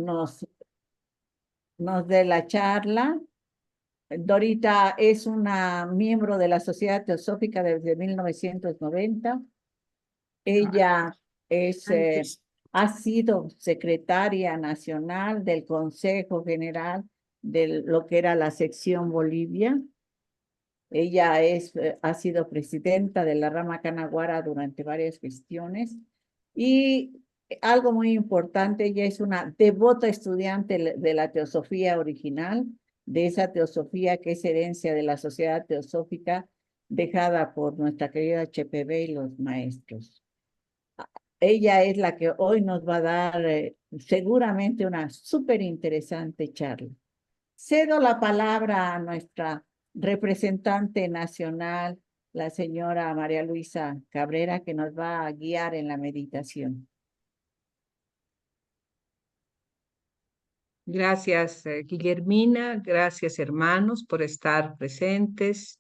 nos, nos dé la charla. Dorita es una miembro de la Sociedad Teosófica desde 1990. Ella es, ha sido secretaria nacional del Consejo General de lo que era la sección Bolivia. Ella ha sido presidenta de la rama Canaguara durante varias gestiones y algo muy importante, ella es una devota estudiante de la teosofía original, de esa teosofía que es herencia de la Sociedad Teosófica dejada por nuestra querida HPB y los maestros. Ella es la que hoy nos va a dar seguramente una súper interesante charla. Cedo la palabra a nuestra representante nacional, la señora María Luisa Cabrera, que nos va a guiar en la meditación. Gracias, Guillermina. Gracias, hermanos, por estar presentes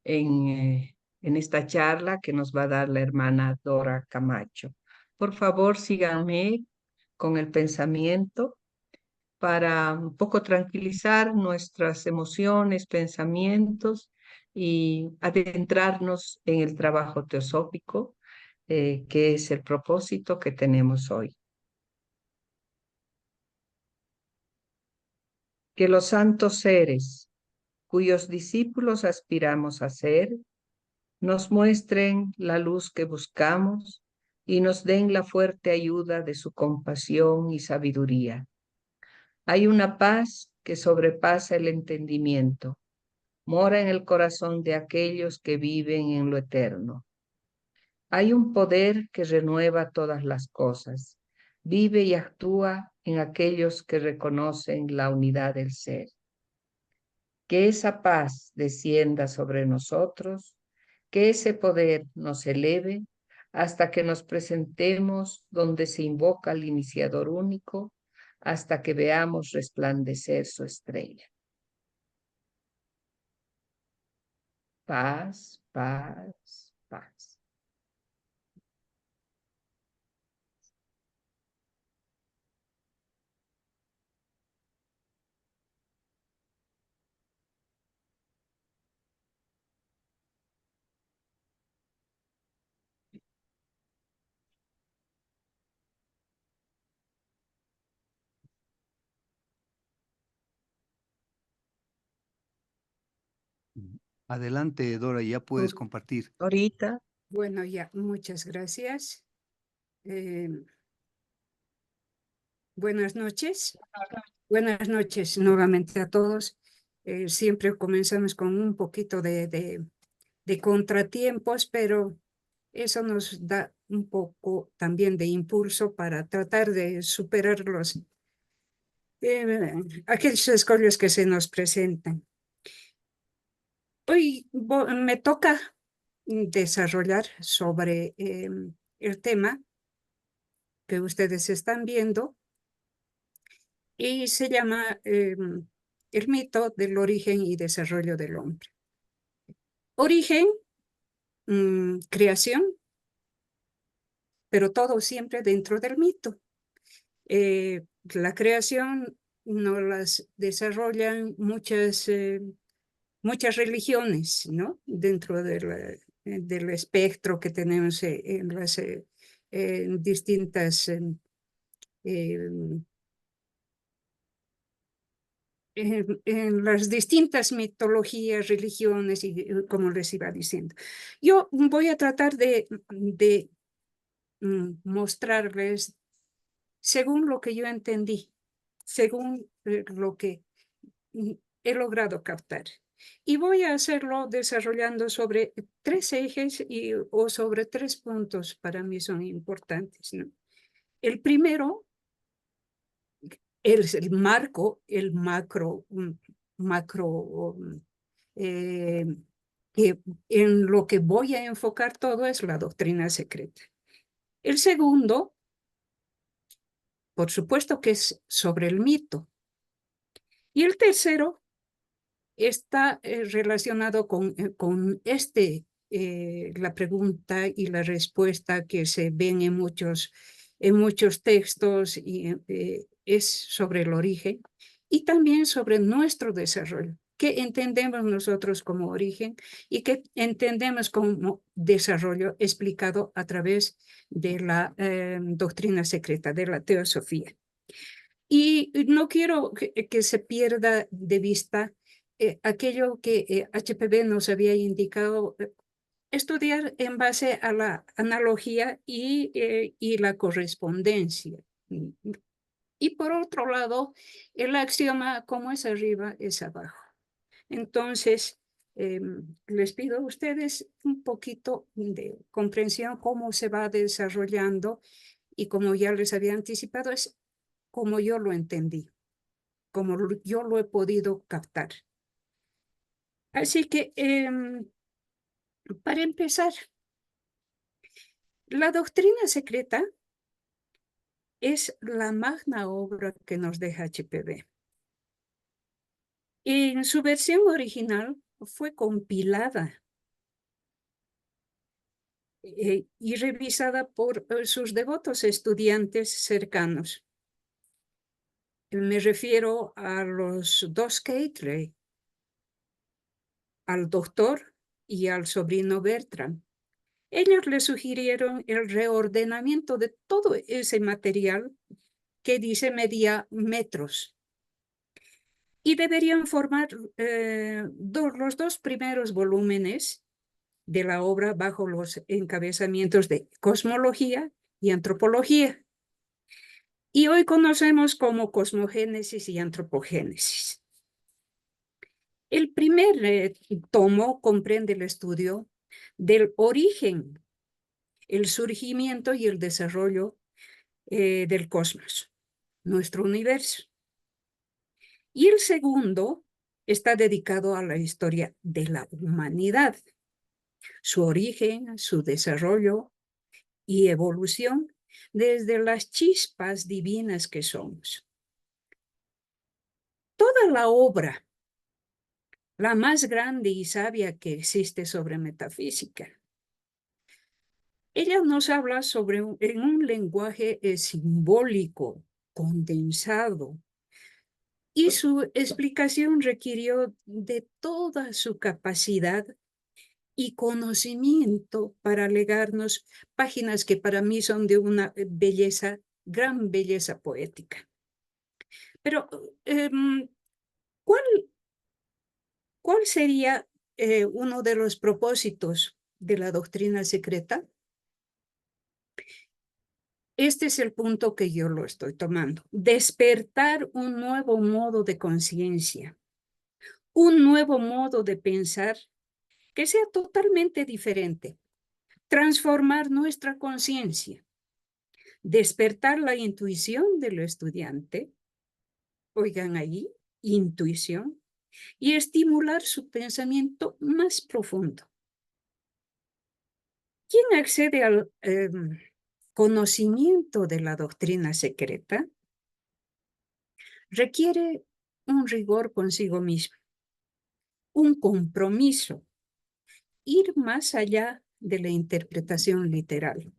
en esta charla que nos va a dar la hermana Dora Camacho. Por favor, síganme con el pensamiento para un poco tranquilizar nuestras emociones, pensamientos y adentrarnos en el trabajo teosófico, que es el propósito que tenemos hoy. Que los santos seres, cuyos discípulos aspiramos a ser, nos muestren la luz que buscamos y nos den la fuerte ayuda de su compasión y sabiduría. Hay una paz que sobrepasa el entendimiento, mora en el corazón de aquellos que viven en lo eterno. Hay un poder que renueva todas las cosas, vive y actúa en aquellos que reconocen la unidad del ser. Que esa paz descienda sobre nosotros, que ese poder nos eleve hasta que nos presentemos donde se invoca al iniciador único, hasta que veamos resplandecer su estrella. Paz, paz, paz. Adelante, Dora, ya puedes compartir. Ahorita. Bueno, ya, muchas gracias. Buenas noches. Buenas noches nuevamente a todos. Siempre comenzamos con un poquito de contratiempos, pero eso nos da un poco también de impulso para tratar de superar aquellos escollos que se nos presentan. Hoy me toca desarrollar sobre el tema que ustedes están viendo y se llama el mito del origen y desarrollo del hombre. Origen, creación, pero todo siempre dentro del mito. La creación no las desarrollan muchas religiones, ¿no? Dentro del espectro que tenemos en las distintas en las distintas mitologías, religiones y como les iba diciendo. Yo voy a tratar de mostrarles según lo que yo entendí, según lo que he logrado captar. Y voy a hacerlo desarrollando sobre 3 ejes o sobre 3 puntos para mí son importantes, ¿no? El primero es el marco, el macro, que en lo que voy a enfocar todo es la doctrina secreta. El segundo, por supuesto que es sobre el mito. Y el tercero está relacionado con la pregunta y la respuesta que se ven en muchos en muchos textos y es sobre el origen y también sobre nuestro desarrollo. ¿Qué entendemos nosotros como origen y qué entendemos como desarrollo explicado a través de la doctrina secreta, de la teosofía? Y no quiero que se pierda de vista aquello que HPB nos había indicado, estudiar en base a la analogía y la correspondencia. Y por otro lado, el axioma, como es arriba, es abajo. Entonces, les pido a ustedes un poquito de comprensión cómo se va desarrollando y como ya les había anticipado, es como yo lo entendí, como yo lo he podido captar. Así que, para empezar, la doctrina secreta es la magna obra que nos deja HPB. En su versión original fue compilada y revisada por sus devotos estudiantes cercanos. Me refiero a los dos Keitrey, al doctor y al sobrino Bertram. Ellos le sugirieron el reordenamiento de todo ese material que dice medía metros y deberían formar los dos primeros volúmenes de la obra bajo los encabezamientos de cosmología y antropología. Y hoy conocemos como cosmogénesis y antropogénesis. El primer tomo comprende el estudio del origen, el surgimiento y el desarrollo del cosmos, nuestro universo. Y el segundo está dedicado a la historia de la humanidad, su origen, su desarrollo y evolución desde las chispas divinas que somos. Toda la obra, la más grande y sabia que existe sobre metafísica, ella nos habla en un lenguaje simbólico, condensado, y su explicación requirió de toda su capacidad y conocimiento para legarnos páginas que para mí son de una belleza, gran belleza poética. Pero, ¿cuál sería uno de los propósitos de la doctrina secreta? Este es el punto que yo lo estoy tomando. Despertar un nuevo modo de conciencia, un nuevo modo de pensar que sea totalmente diferente. Transformar nuestra conciencia, despertar la intuición del estudiante, oigan ahí, intuición, y estimular su pensamiento más profundo. ¿Quién accede al conocimiento de la doctrina secreta? Requiere un rigor consigo mismo, un compromiso, ir más allá de la interpretación literal.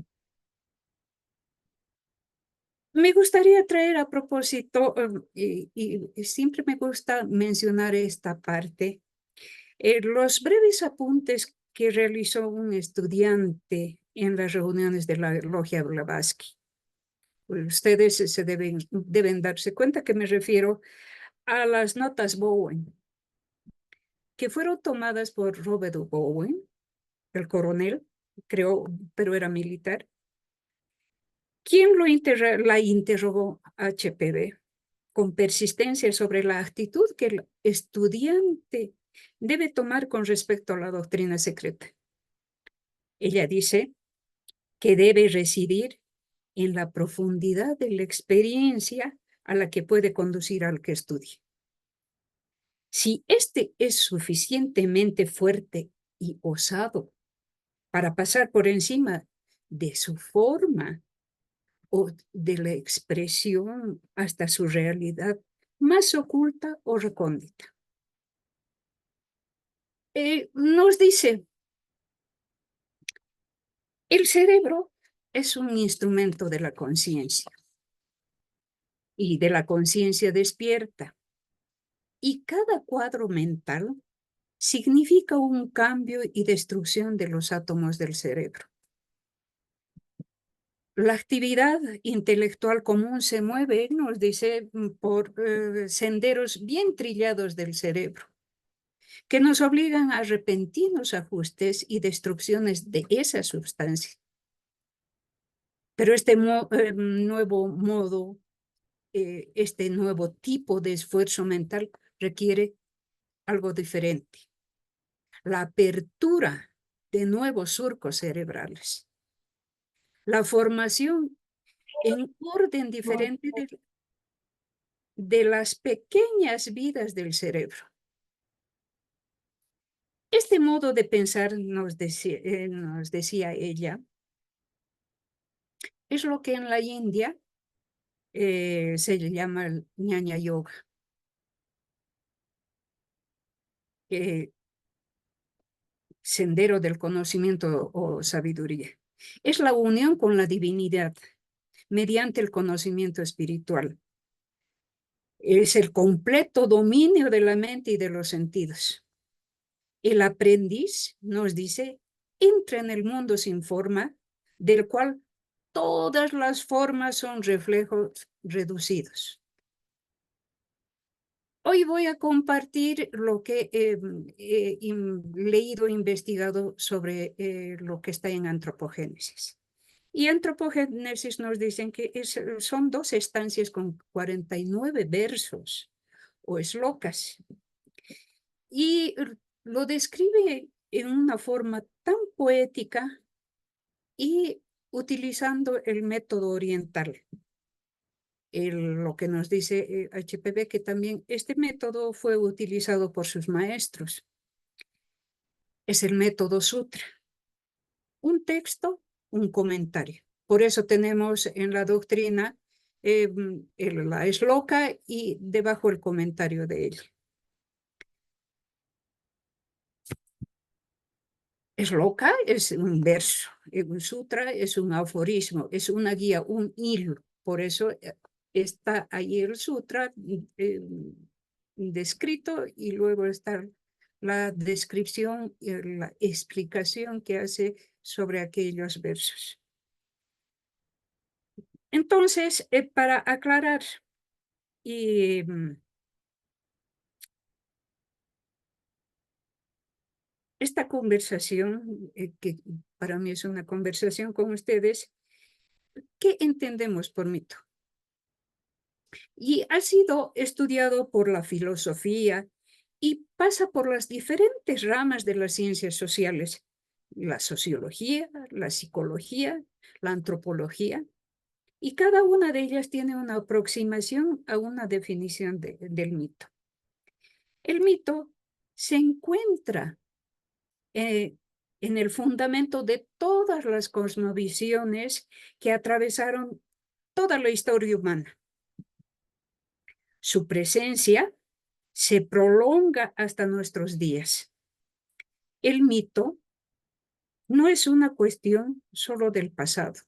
Me gustaría traer a propósito, y siempre me gusta mencionar esta parte, los breves apuntes que realizó un estudiante en las reuniones de la Logia Blavatsky. Ustedes se deben darse cuenta que me refiero a las notas Bowen, que fueron tomadas por Robert Bowen, el coronel, creo, pero era militar. ¿Quién la interrogó a HPB con persistencia sobre la actitud que el estudiante debe tomar con respecto a la doctrina secreta? Ella dice que debe residir en la profundidad de la experiencia a la que puede conducir al que estudie. Si este es suficientemente fuerte y osado para pasar por encima de su forma o de la expresión hasta su realidad más oculta o recóndita. Nos dice, el cerebro es un instrumento de la conciencia y de la conciencia despierta. Y cada cuadro mental significa un cambio y destrucción de los átomos del cerebro. La actividad intelectual común se mueve, nos dice, por senderos bien trillados del cerebro, que nos obligan a repentinos ajustes y destrucciones de esa sustancia. Pero este nuevo modo, este nuevo tipo de esfuerzo mental requiere algo diferente. La apertura de nuevos surcos cerebrales. La formación en orden diferente de las pequeñas vidas del cerebro. Este modo de pensar, nos decía ella, es lo que en la India se llama el Jnana Yoga. Sendero del conocimiento o sabiduría. Es la unión con la divinidad mediante el conocimiento espiritual. Es el completo dominio de la mente y de los sentidos. El aprendiz, nos dice, entra en el mundo sin forma, del cual todas las formas son reflejos reducidos. Hoy voy a compartir lo que he leído e investigado sobre lo que está en antropogénesis. Y antropogénesis nos dicen que son 2 estancias con 49 versos o eslocas. Y lo describe en una forma tan poética y utilizando el método oriental. Lo que nos dice HPB, que también este método fue utilizado por sus maestros. Es el método sutra. Un texto, un comentario. Por eso tenemos en la doctrina la esloka y debajo el comentario de él. Esloka es un verso, un sutra es un aforismo, es una guía, un hilo. Por eso está ahí el sutra descrito y luego está la descripción y la explicación que hace sobre aquellos versos. Entonces, para aclarar y esta conversación, que para mí es una conversación con ustedes, ¿qué entendemos por mito? Y ha sido estudiado por la filosofía y pasa por las diferentes ramas de las ciencias sociales, la sociología, la psicología, la antropología, y cada una de ellas tiene una aproximación a una definición del mito. El mito se encuentra en el fundamento de todas las cosmovisiones que atravesaron toda la historia humana. Su presencia se prolonga hasta nuestros días. El mito no es una cuestión solo del pasado.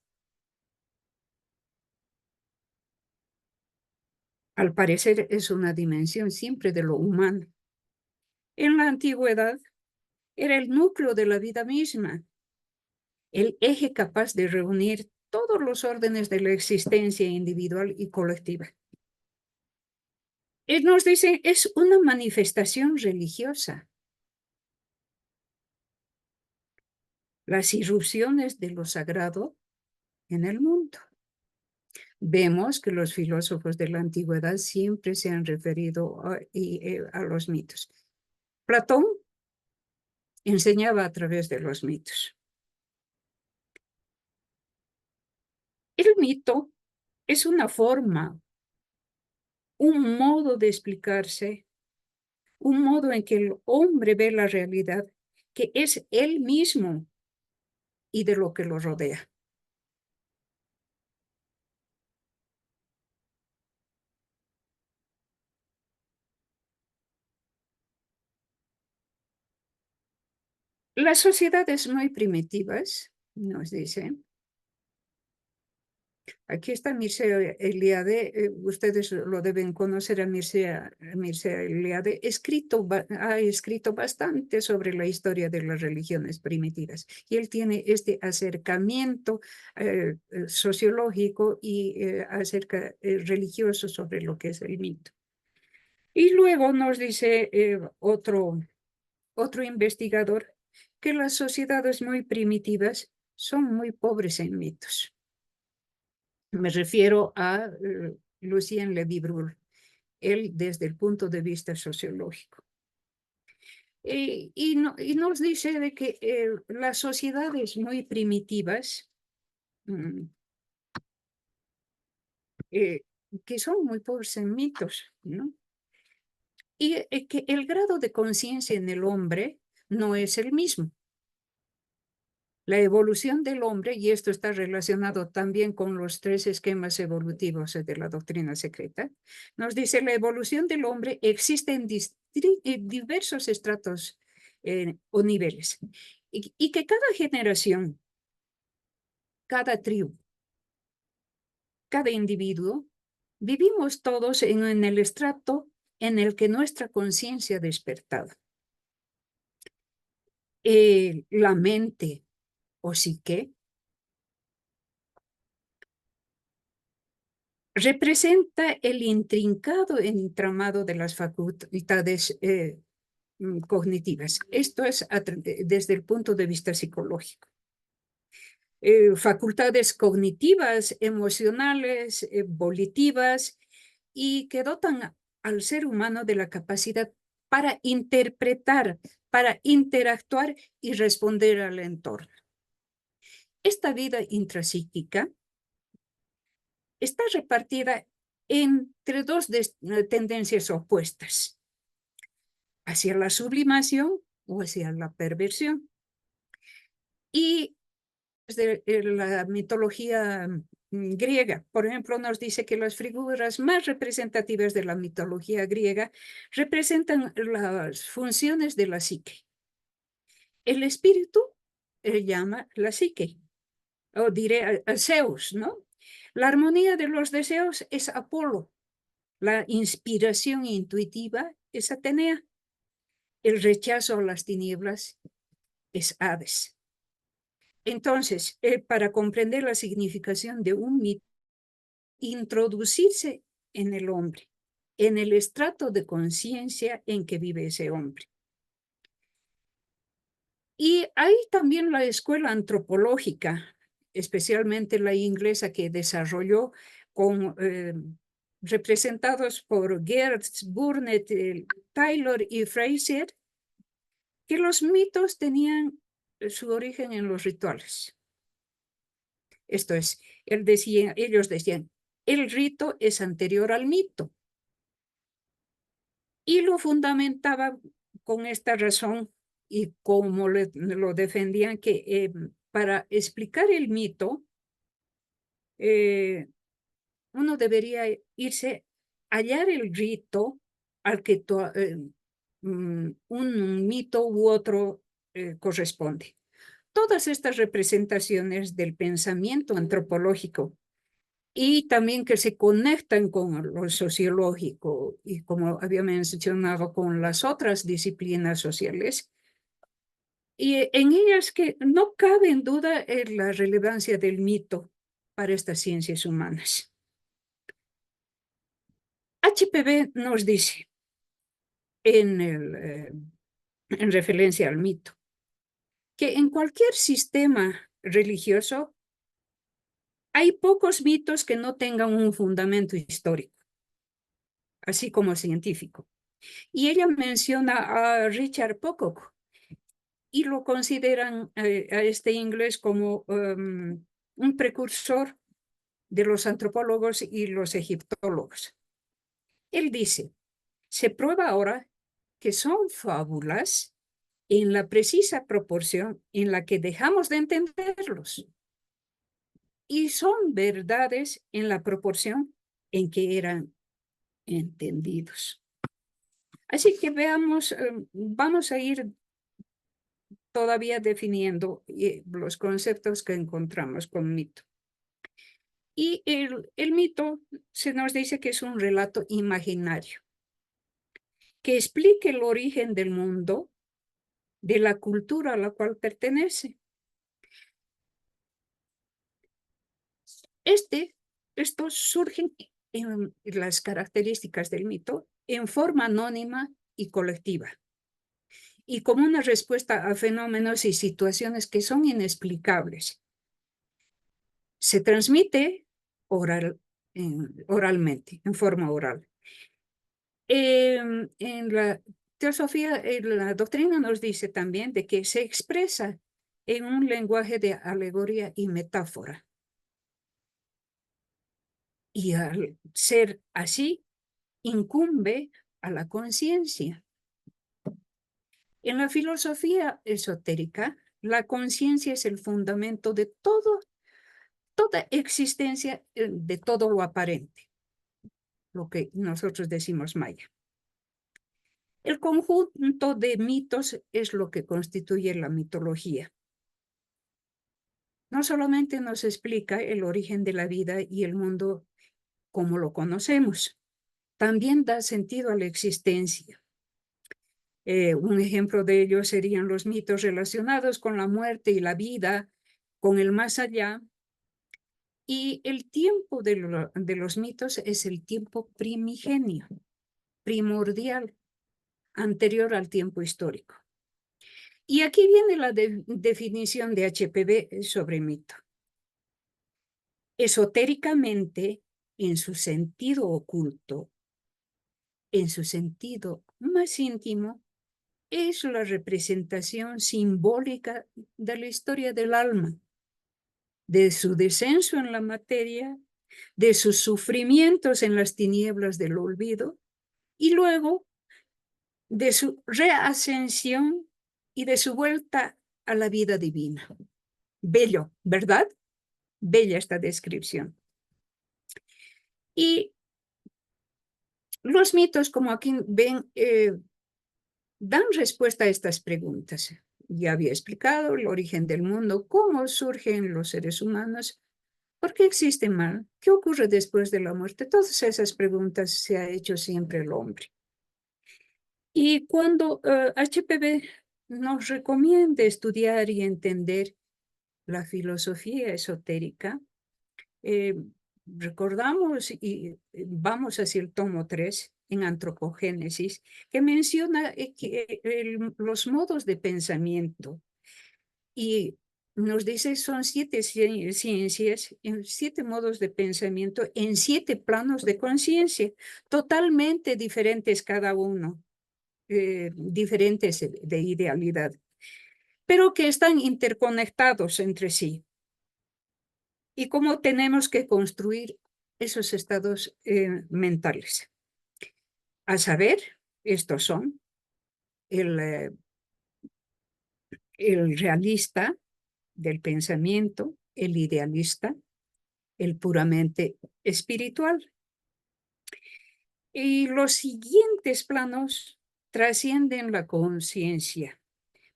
Al parecer es una dimensión siempre de lo humano. En la antigüedad era el núcleo de la vida misma, el eje capaz de reunir todos los órdenes de la existencia individual y colectiva. Nos dicen, es una manifestación religiosa. Las irrupciones de lo sagrado en el mundo. Vemos que los filósofos de la antigüedad siempre se han referido a los mitos. Platón enseñaba a través de los mitos. El mito es una forma, un modo de explicarse, un modo en que el hombre ve la realidad, que es él mismo y de lo que lo rodea. Las sociedades muy primitivas, nos dicen, Aquí está Mircea Eliade, ustedes lo deben conocer a Mircea Eliade, ha escrito bastante sobre la historia de las religiones primitivas. Y él tiene este acercamiento sociológico y religioso sobre lo que es el mito. Y luego nos dice otro investigador que las sociedades muy primitivas son muy pobres en mitos. Me refiero a Lucien Levy-Bruhl, él desde el punto de vista sociológico. Y nos dice de que las sociedades muy primitivas, que son muy pobres en mitos, ¿no? Y que el grado de conciencia en el hombre no es el mismo. La evolución del hombre, y esto está relacionado también con los 3 esquemas evolutivos de la doctrina secreta, nos dice la evolución del hombre existe en diversos estratos o niveles, y que cada generación, cada tribu, cada individuo, vivimos todos en el estrato en el que nuestra conciencia ha despertado. La mente o psique representa el intrincado entramado de las facultades cognitivas. Esto es desde el punto de vista psicológico. Facultades cognitivas, emocionales, volitivas, y que dotan al ser humano de la capacidad para interpretar, para interactuar y responder al entorno. Esta vida intrapsíquica está repartida entre 2 tendencias opuestas, hacia la sublimación o hacia la perversión. Y desde la mitología griega, por ejemplo, nos dice que las figuras más representativas de la mitología griega representan las funciones de la psique. El espíritu llama la psique, o diré a Zeus, ¿no? La armonía de los deseos es Apolo. La inspiración intuitiva es Atenea. El rechazo a las tinieblas es Hades. Entonces, para comprender la significación de un mito, introducirse en el hombre, en el estrato de conciencia en que vive ese hombre. Y hay también la escuela antropológica, especialmente la inglesa, que desarrolló con representados por Geertz, Burnett, Taylor y Fraser, que los mitos tenían su origen en los rituales. Esto es, ellos decían, el rito es anterior al mito. Y lo fundamentaba con esta razón, y como lo defendían, que para explicar el mito, uno debería irse a hallar el rito al que un mito u otro corresponde. Todas estas representaciones del pensamiento antropológico y también que se conectan con lo sociológico y, como había mencionado, con las otras disciplinas sociales, y en ellas que no cabe en duda la relevancia del mito para estas ciencias humanas. HPB nos dice, en referencia al mito, que en cualquier sistema religioso hay pocos mitos que no tengan un fundamento histórico, así como científico. Y ella menciona a Richard Pocock y lo consideran a este inglés como un precursor de los antropólogos y los egiptólogos. Él dice, se prueba ahora que son fábulas en la precisa proporción en la que dejamos de entenderlos, y son verdades en la proporción en que eran entendidos. Así que veamos, vamos a ir todavía definiendo los conceptos que encontramos con mito. Y el mito se nos dice que es un relato imaginario, que explique el origen del mundo, de la cultura a la cual pertenece. Estos surgen en las características del mito en forma anónima y colectiva, y como una respuesta a fenómenos y situaciones que son inexplicables. Se transmite oralmente, en forma oral. En la teosofía, la doctrina nos dice también de que se expresa en un lenguaje de alegoría y metáfora. Y al ser así, incumbe a la conciencia. En la filosofía esotérica, la conciencia es el fundamento de toda existencia, de todo lo aparente, lo que nosotros decimos Maya. El conjunto de mitos es lo que constituye la mitología. No solamente nos explica el origen de la vida y el mundo como lo conocemos, también da sentido a la existencia. Un ejemplo de ello serían los mitos relacionados con la muerte y la vida, con el más allá. Y el tiempo de los mitos es el tiempo primigenio, primordial, anterior al tiempo histórico. Y aquí viene la definición de HPB sobre mito. Esotéricamente, en su sentido oculto, en su sentido más íntimo, es la representación simbólica de la historia del alma, de su descenso en la materia, de sus sufrimientos en las tinieblas del olvido, y luego de su reascensión y de su vuelta a la vida divina. Bello, ¿verdad? Bella esta descripción. Y los mitos, como aquí ven, dan respuesta a estas preguntas. Ya había explicado el origen del mundo, cómo surgen los seres humanos, por qué existe mal, qué ocurre después de la muerte. Todas esas preguntas se ha hecho siempre el hombre. Y cuando HPB nos recomienda estudiar y entender la filosofía esotérica, recordamos y vamos hacia el tomo 3 en Antropogénesis, que menciona los modos de pensamiento y nos dice son 7 ciencias, 7 modos de pensamiento en 7 planos de conciencia, totalmente diferentes cada uno, diferentes de idealidad, pero que están interconectados entre sí. Y cómo tenemos que construir esos estados mentales. A saber, estos son el realista del pensamiento, el idealista, el puramente espiritual. Y los siguientes planos trascienden la conciencia,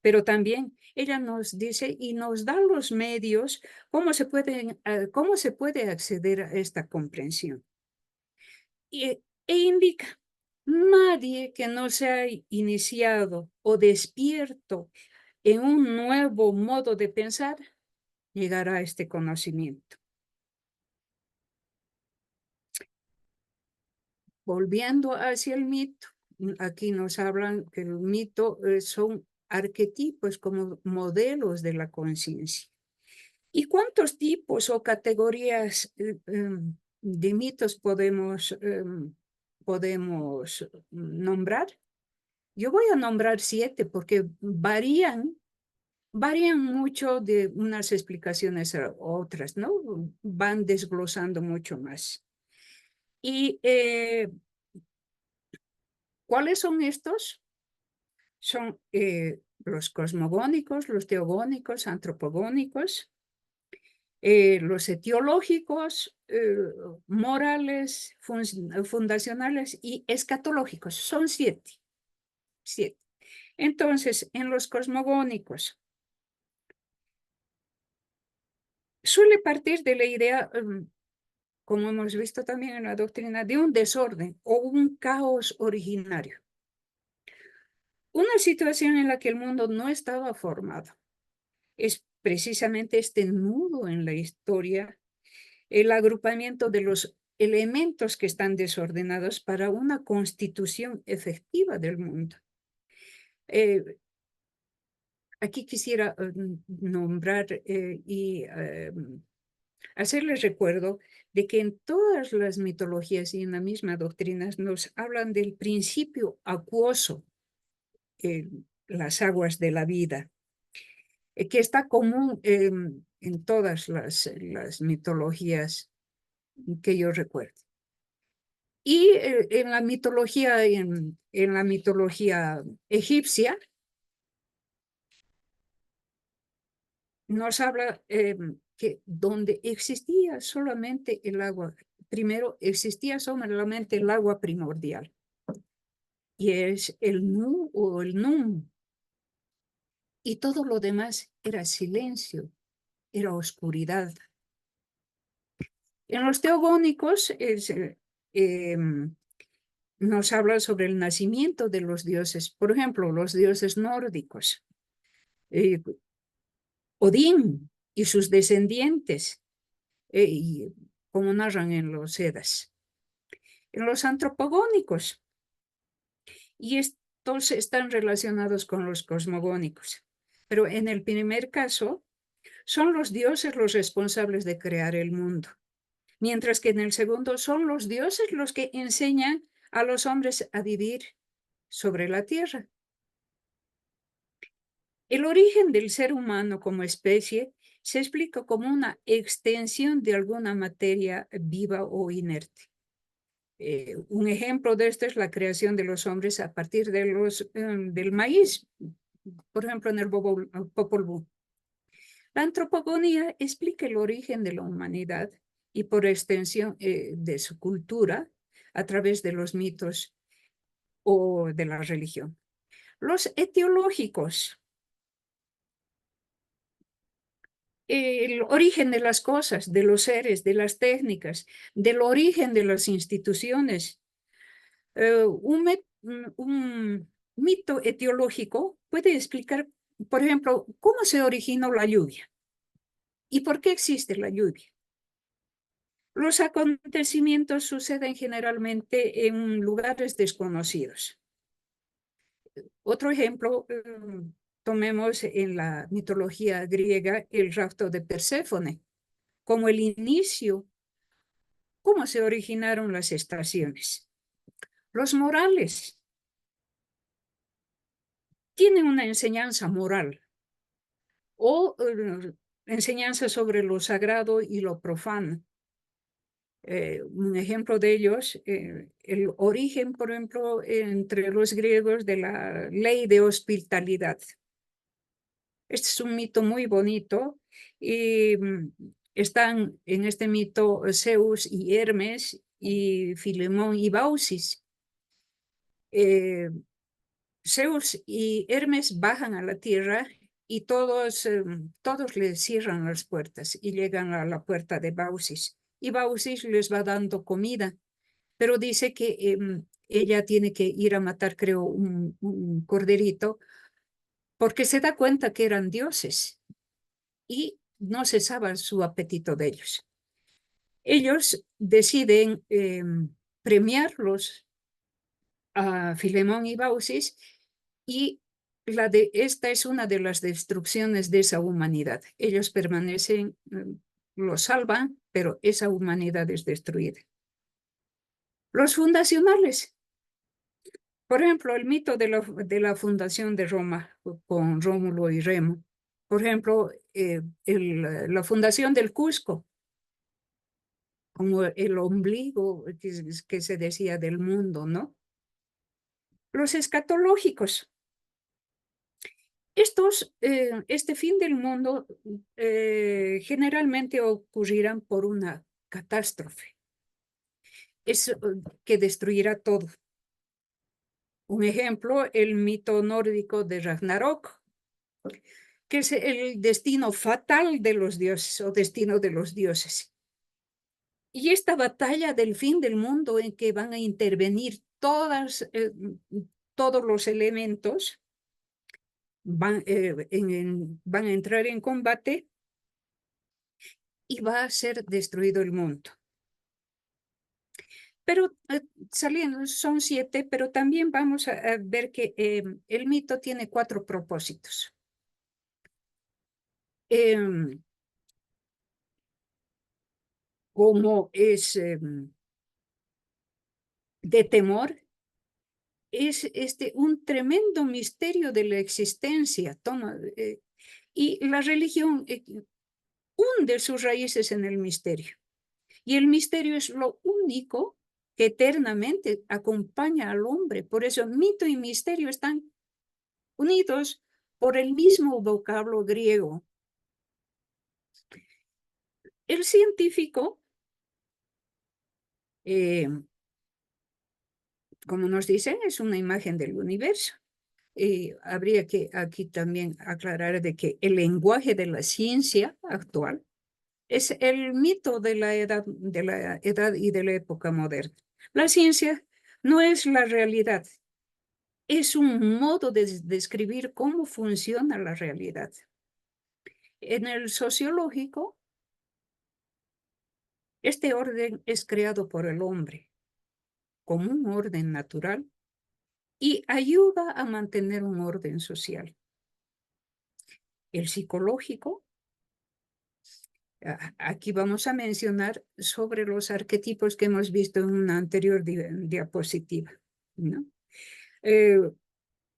pero también ella nos dice y nos da los medios, cómo se puede acceder a esta comprensión. E indica, nadie que no se ha iniciado o despierto en un nuevo modo de pensar llegará a este conocimiento. Volviendo hacia el mito, aquí nos hablan que el mito son arquetipos como modelos de la conciencia. ¿Y cuántos tipos o categorías de mitos podemos nombrar? Yo voy a nombrar 7 porque varían mucho de unas explicaciones a otras, ¿no? Van desglosando mucho más. ¿Y cuáles son estos? Son los cosmogónicos, los teogónicos, antropogónicos, los etiológicos, morales, fundacionales y escatológicos. Son 7. Entonces, en los cosmogónicos, suele partir de la idea como hemos visto también en la doctrina, de un desorden o un caos originario. Una situación en la que el mundo no estaba formado. Es precisamente este nudo en la historia, el agrupamiento de los elementos que están desordenados para una constitución efectiva del mundo. Aquí quisiera nombrar y hacerles recuerdo de que en todas las mitologías y en la misma doctrina nos hablan del principio acuoso, las aguas de la vida, que está común en todas las mitologías que yo recuerdo. Y en la mitología egipcia nos habla que donde existía solamente el agua, primero existía solamente el agua primordial, y es el Nu o el Num, y todo lo demás era silencio, era oscuridad. En los teogónicos nos habla sobre el nacimiento de los dioses, por ejemplo, los dioses nórdicos, Odín y sus descendientes, y como narran en los Edas. En los antropogónicos, y estos están relacionados con los cosmogónicos, pero en el primer caso son los dioses los responsables de crear el mundo, mientras que en el segundo son los dioses los que enseñan a los hombres a vivir sobre la tierra. El origen del ser humano como especie se explica como una extensión de alguna materia viva o inerte. Un ejemplo de esto es la creación de los hombres a partir de del maíz, por ejemplo, en el Popol Vuh. La antropogonía explica el origen de la humanidad y por extensión de su cultura a través de los mitos o de la religión. Los etiológicos, el origen de las cosas, de los seres, de las técnicas, del origen de las instituciones. Un mito etiológico puede explicar, por ejemplo, cómo se originó la lluvia y por qué existe la lluvia. Los acontecimientos suceden generalmente en lugares desconocidos. Otro ejemplo, tomemos en la mitología griega el rapto de Perséfone, como el inicio, cómo se originaron las estaciones. Los morales tienen una enseñanza moral o enseñanza sobre lo sagrado y lo profano. Un ejemplo de ellos, el origen, por ejemplo, entre los griegos de la ley de hospitalidad. Este es un mito muy bonito y están en este mito Zeus y Hermes y Filemón y Baucis. Zeus y Hermes bajan a la tierra y todos les cierran las puertas y llegan a la puerta de Baucis. Y Baucis les va dando comida, pero dice que ella tiene que ir a matar, creo, un corderito, porque se da cuenta que eran dioses y no cesaba su apetito de ellos. Ellos deciden premiarlos a Filemón y Baucis, y esta es una de las destrucciones de esa humanidad. Ellos permanecen, lo salvan, pero esa humanidad es destruida. Los fundacionales. Por ejemplo, el mito de la fundación de Roma con Rómulo y Remo. Por ejemplo, la fundación del Cusco, como el ombligo que se decía del mundo, ¿no? Los escatológicos. Este fin del mundo generalmente ocurrirán por una catástrofe. Es que destruirá todo. Un ejemplo, el mito nórdico de Ragnarok, que es el destino fatal de los dioses o destino de los dioses. Y esta batalla del fin del mundo en que van a intervenir todos los elementos, van a entrar en combate y va a ser destruido el mundo. Pero saliendo, son 7, pero también vamos a ver que el mito tiene 4 propósitos. Como es de temor, es un tremendo misterio de la existencia. Y la religión hunde sus raíces en el misterio. Y el misterio es lo único que eternamente acompaña al hombre. Por eso mito y misterio están unidos por el mismo vocablo griego. El científico, como nos dicen, es una imagen del universo. Habría que aquí también aclarar de que el lenguaje de la ciencia actual es el mito de la edad y de la época moderna. La ciencia no es la realidad, es un modo de describir cómo funciona la realidad. En el sociológico, este orden es creado por el hombre como un orden natural y ayuda a mantener un orden social. El psicológico, aquí vamos a mencionar sobre los arquetipos que hemos visto en una anterior diapositiva, ¿no?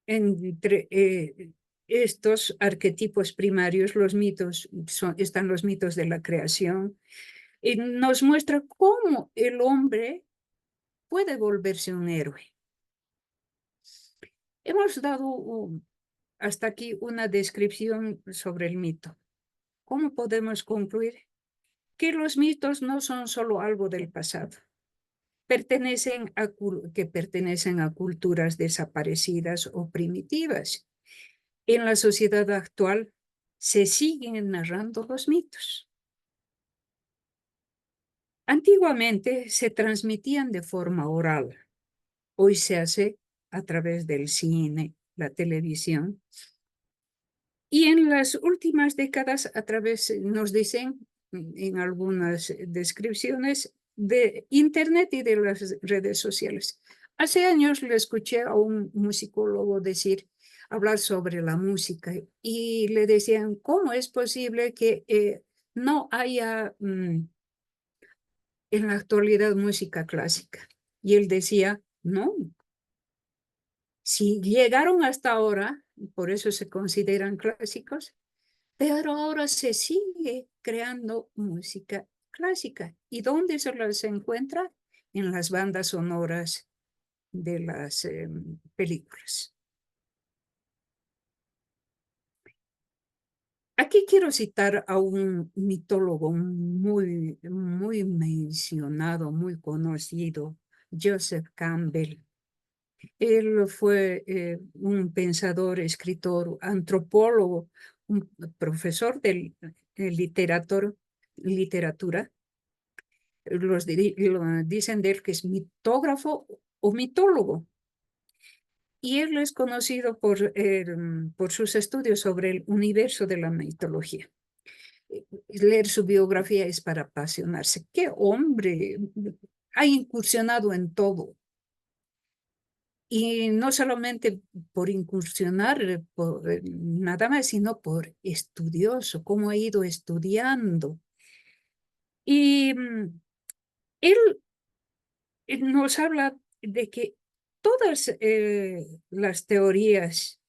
Entre estos arquetipos primarios, los mitos, están los mitos de la creación, y nos muestra cómo el hombre puede volverse un héroe. Hemos dado hasta aquí una descripción sobre el mito. ¿Cómo podemos concluir? Que los mitos no son solo algo del pasado, que pertenecen a culturas desaparecidas o primitivas. En la sociedad actual se siguen narrando los mitos. Antiguamente se transmitían de forma oral. Hoy se hace a través del cine, la televisión. Y en las últimas décadas, nos dicen en algunas descripciones, de Internet y de las redes sociales. Hace años le escuché a un musicólogo hablar sobre la música y le decían, ¿cómo es posible que no haya en la actualidad música clásica? Y él decía, no. Si llegaron hasta ahora, por eso se consideran clásicos, pero ahora se sigue creando música clásica. ¿Y dónde se las encuentra? En las bandas sonoras de las películas. Aquí quiero citar a un mitólogo muy mencionado, muy conocido, Joseph Campbell. Él fue un pensador, escritor, antropólogo, un profesor de literatura. Dicen de él que es mitógrafo o mitólogo. Y él es conocido por sus estudios sobre el universo de la mitología. Leer su biografía es para apasionarse. ¡Qué hombre! Ha incursionado en todo. Y no solamente por incursionar, nada más, sino por estudioso, cómo ha ido estudiando. Y él nos habla de que todas las teorías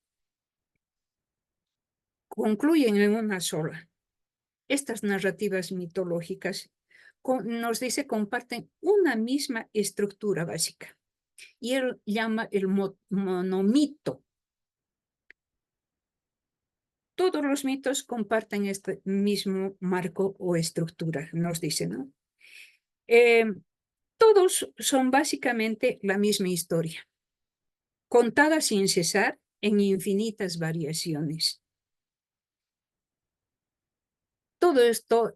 concluyen en una sola. Estas narrativas mitológicas, nos dice, comparten una misma estructura básica. Y él llama el monomito. Todos los mitos comparten este mismo marco o estructura, nos dice, ¿no? Todos son básicamente la misma historia, contada sin cesar en infinitas variaciones. Todo esto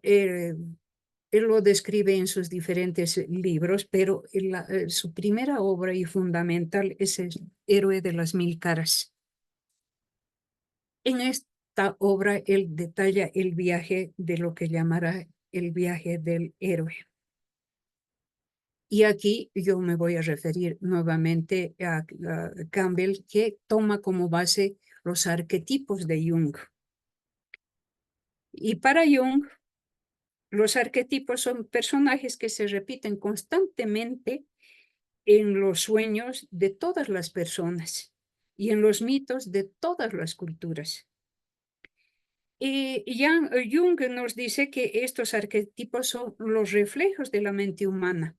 él lo describe en sus diferentes libros, pero su primera obra y fundamental es el Héroe de las Mil Caras. En esta obra él detalla el viaje de lo que llamará el viaje del héroe. Y aquí yo me voy a referir nuevamente a Campbell, que toma como base los arquetipos de Jung. Y para Jung, los arquetipos son personajes que se repiten constantemente en los sueños de todas las personas y en los mitos de todas las culturas. Jung nos dice que estos arquetipos son los reflejos de la mente humana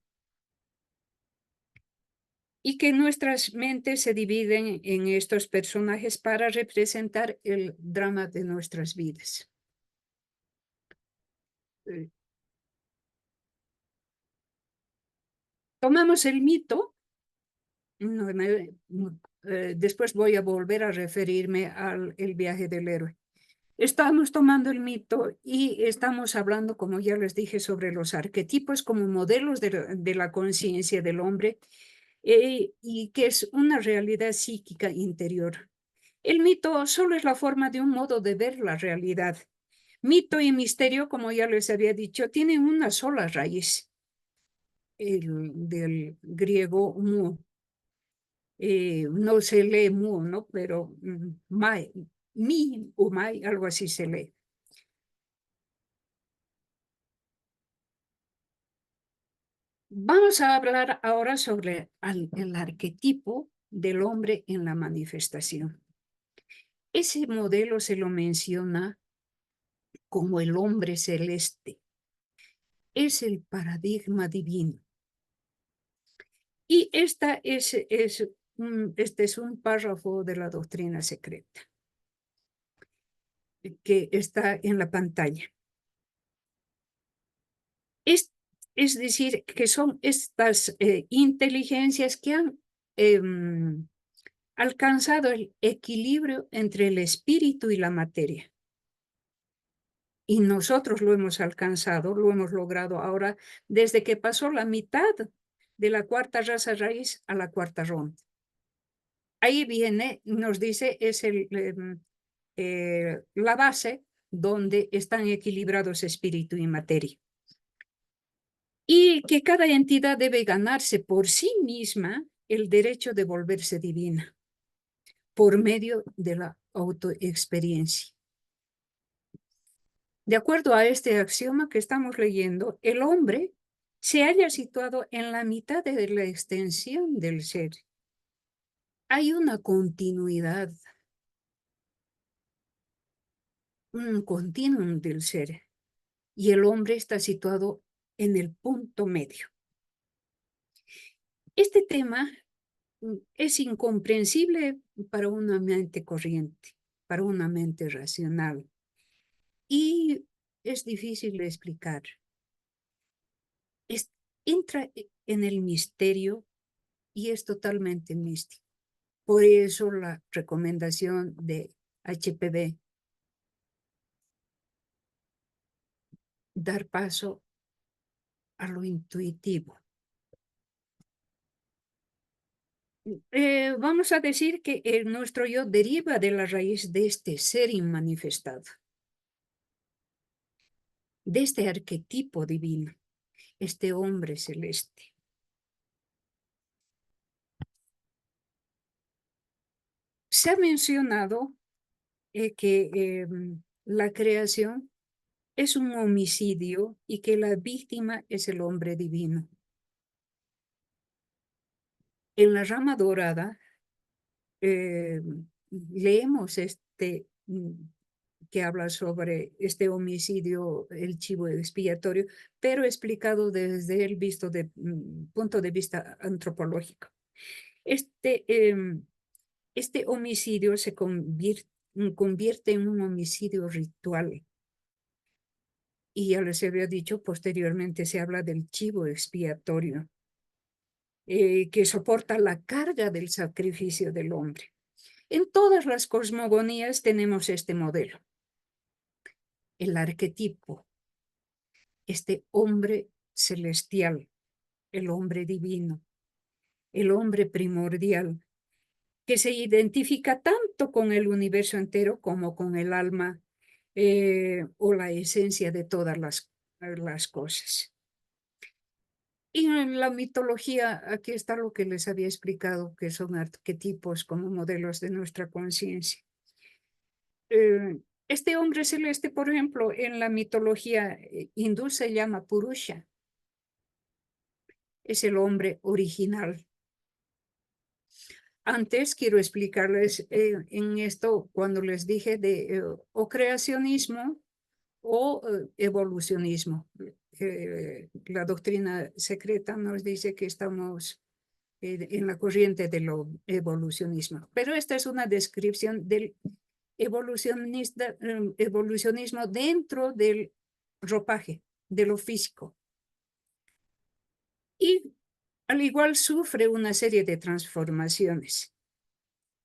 y que nuestras mentes se dividen en estos personajes para representar el drama de nuestras vidas. Tomamos el mito, después voy a volver a referirme al viaje del héroe. Estamos tomando el mito y estamos hablando, como ya les dije, sobre los arquetipos como modelos de la conciencia del hombre y que es una realidad psíquica interior. El mito solo es la forma de un modo de ver la realidad. Mito y misterio, como ya les había dicho, tienen una sola raíz, del griego mu. No se lee mu, ¿no? Pero mai, mi o mai, algo así se lee. Vamos a hablar ahora sobre el arquetipo del hombre en la manifestación. Ese modelo se lo menciona como el hombre celeste. Es el paradigma divino. Y este es un párrafo de la doctrina secreta que está en la pantalla. Es decir, que son estas inteligencias que han alcanzado el equilibrio entre el espíritu y la materia. Y nosotros lo hemos alcanzado, lo hemos logrado ahora desde que pasó la mitad de la cuarta raza raíz a la cuarta ronda. Ahí viene, nos dice, es la base donde están equilibrados espíritu y materia. Y que cada entidad debe ganarse por sí misma el derecho de volverse divina por medio de la autoexperiencia. De acuerdo a este axioma que estamos leyendo, el hombre se halla situado en la mitad de la extensión del ser. Hay una continuidad, un continuum del ser, y el hombre está situado en el punto medio. Este tema es incomprensible para una mente corriente, para una mente racional, y es difícil de explicar. Entra en el misterio y es totalmente místico. Por eso la recomendación de HPB, dar paso a lo intuitivo. Vamos a decir que nuestro yo deriva de la raíz de este ser inmanifestado, de este arquetipo divino, este hombre celeste. Se ha mencionado que la creación es un homicidio y que la víctima es el hombre divino. En la rama dorada leemos que habla sobre este homicidio, el chivo expiatorio, pero explicado desde el punto de vista antropológico. Este homicidio se convierte en un homicidio ritual. Y ya les había dicho, posteriormente se habla del chivo expiatorio, que soporta la carga del sacrificio del hombre. En todas las cosmogonías tenemos este modelo. El arquetipo este hombre celestial, el hombre divino, el hombre primordial, que se identifica tanto con el universo entero como con el alma o la esencia de todas las cosas. Y en la mitología, aquí está lo que les había explicado, que son arquetipos como modelos de nuestra conciencia. Este hombre celeste, por ejemplo, en la mitología hindú se llama Purusha. Es el hombre original. Antes quiero explicarles en esto, cuando les dije de o creacionismo o evolucionismo. La doctrina secreta nos dice que estamos en la corriente del evolucionismo. Pero esta es una descripción del evolucionismo dentro del ropaje, de lo físico. Y al igual sufre una serie de transformaciones.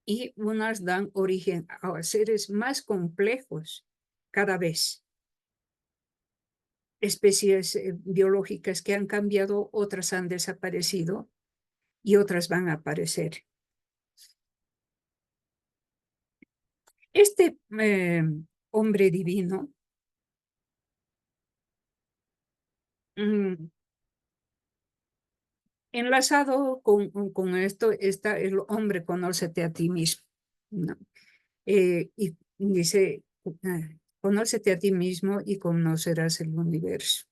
Y unas dan origen a seres más complejos cada vez. Especies biológicas que han cambiado, otras han desaparecido y otras van a aparecer. Este hombre divino enlazado con esto está el hombre conócete a ti mismo, ¿no? Y dice, conócete a ti mismo y conocerás el universo.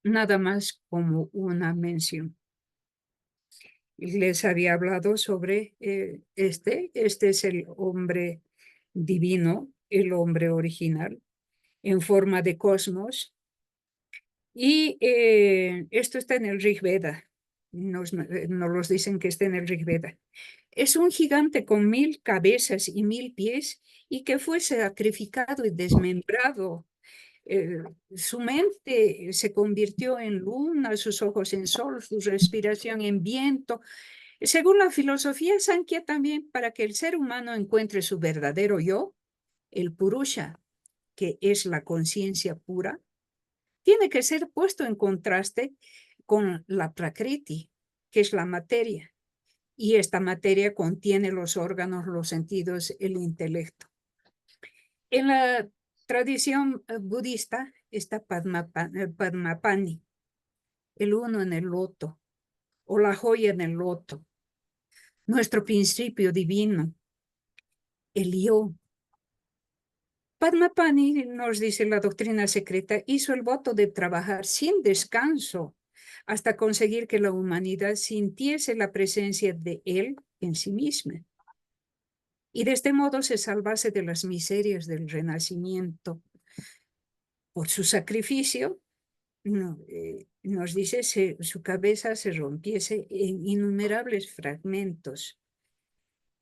Nada más como una mención. Les había hablado sobre este es el hombre divino, el hombre original, en forma de cosmos. Y esto está en el Rig Veda. Nos los dicen que está en el Rig Veda. Es un gigante con 1000 cabezas y 1000 pies y que fue sacrificado y desmembrado. Su mente se convirtió en luna, sus ojos en sol, su respiración en viento. Según la filosofía Sankhya también, para que el ser humano encuentre su verdadero yo, el Purusha, que es la conciencia pura, tiene que ser puesto en contraste con la Prakriti, que es la materia. Y esta materia contiene los órganos, los sentidos, el intelecto. En la tradición budista está Padmapani, el uno en el loto, o la joya en el loto, nuestro principio divino, el yo. Padmapani, nos dice la doctrina secreta, hizo el voto de trabajar sin descanso hasta conseguir que la humanidad sintiese la presencia de él en sí misma. Y de este modo se salvase de las miserias del renacimiento. Por su sacrificio, nos dice, su cabeza se rompiese en innumerables fragmentos.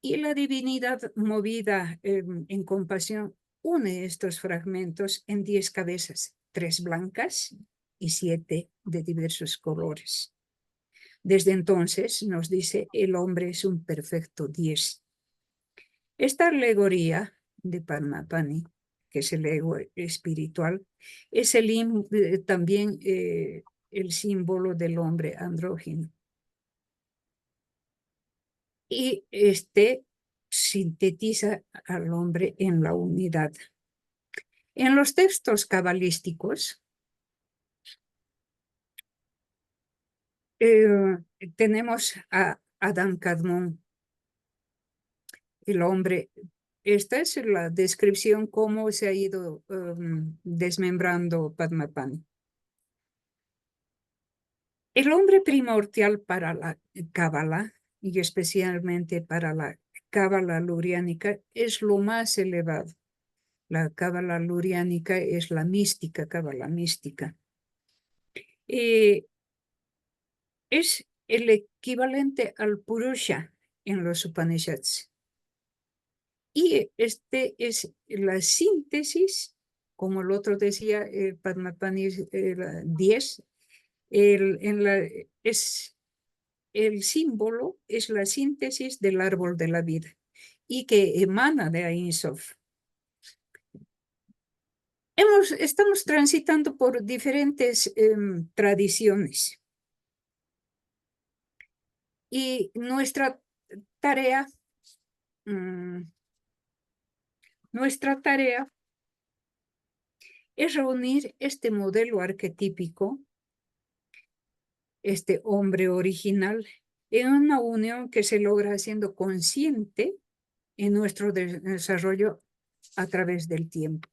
Y la divinidad movida en compasión une estos fragmentos en 10 cabezas, 3 blancas y 7 de diversos colores. Desde entonces, nos dice, el hombre es un perfecto 10. Esta alegoría de Padmapani, que es el ego espiritual, es también el símbolo del hombre andrógino. Y este sintetiza al hombre en la unidad. En los textos cabalísticos tenemos a Adán Kadmon, el hombre. Esta es la descripción cómo se ha ido desmembrando Padmapani. El hombre primordial para la Cábala, y especialmente para la Cábala luriánica, es lo más elevado. La Cábala luriánica es la mística, Cábala mística. Es el equivalente al Purusha en los Upanishads. Y este es la síntesis, como el otro decía, Padmapani 10, el símbolo es la síntesis del árbol de la vida y que emana de Ein Sof. Estamos transitando por diferentes tradiciones. Y nuestra tarea es reunir este modelo arquetípico, este hombre original, en una unión que se logra siendo consciente en nuestro desarrollo a través del tiempo.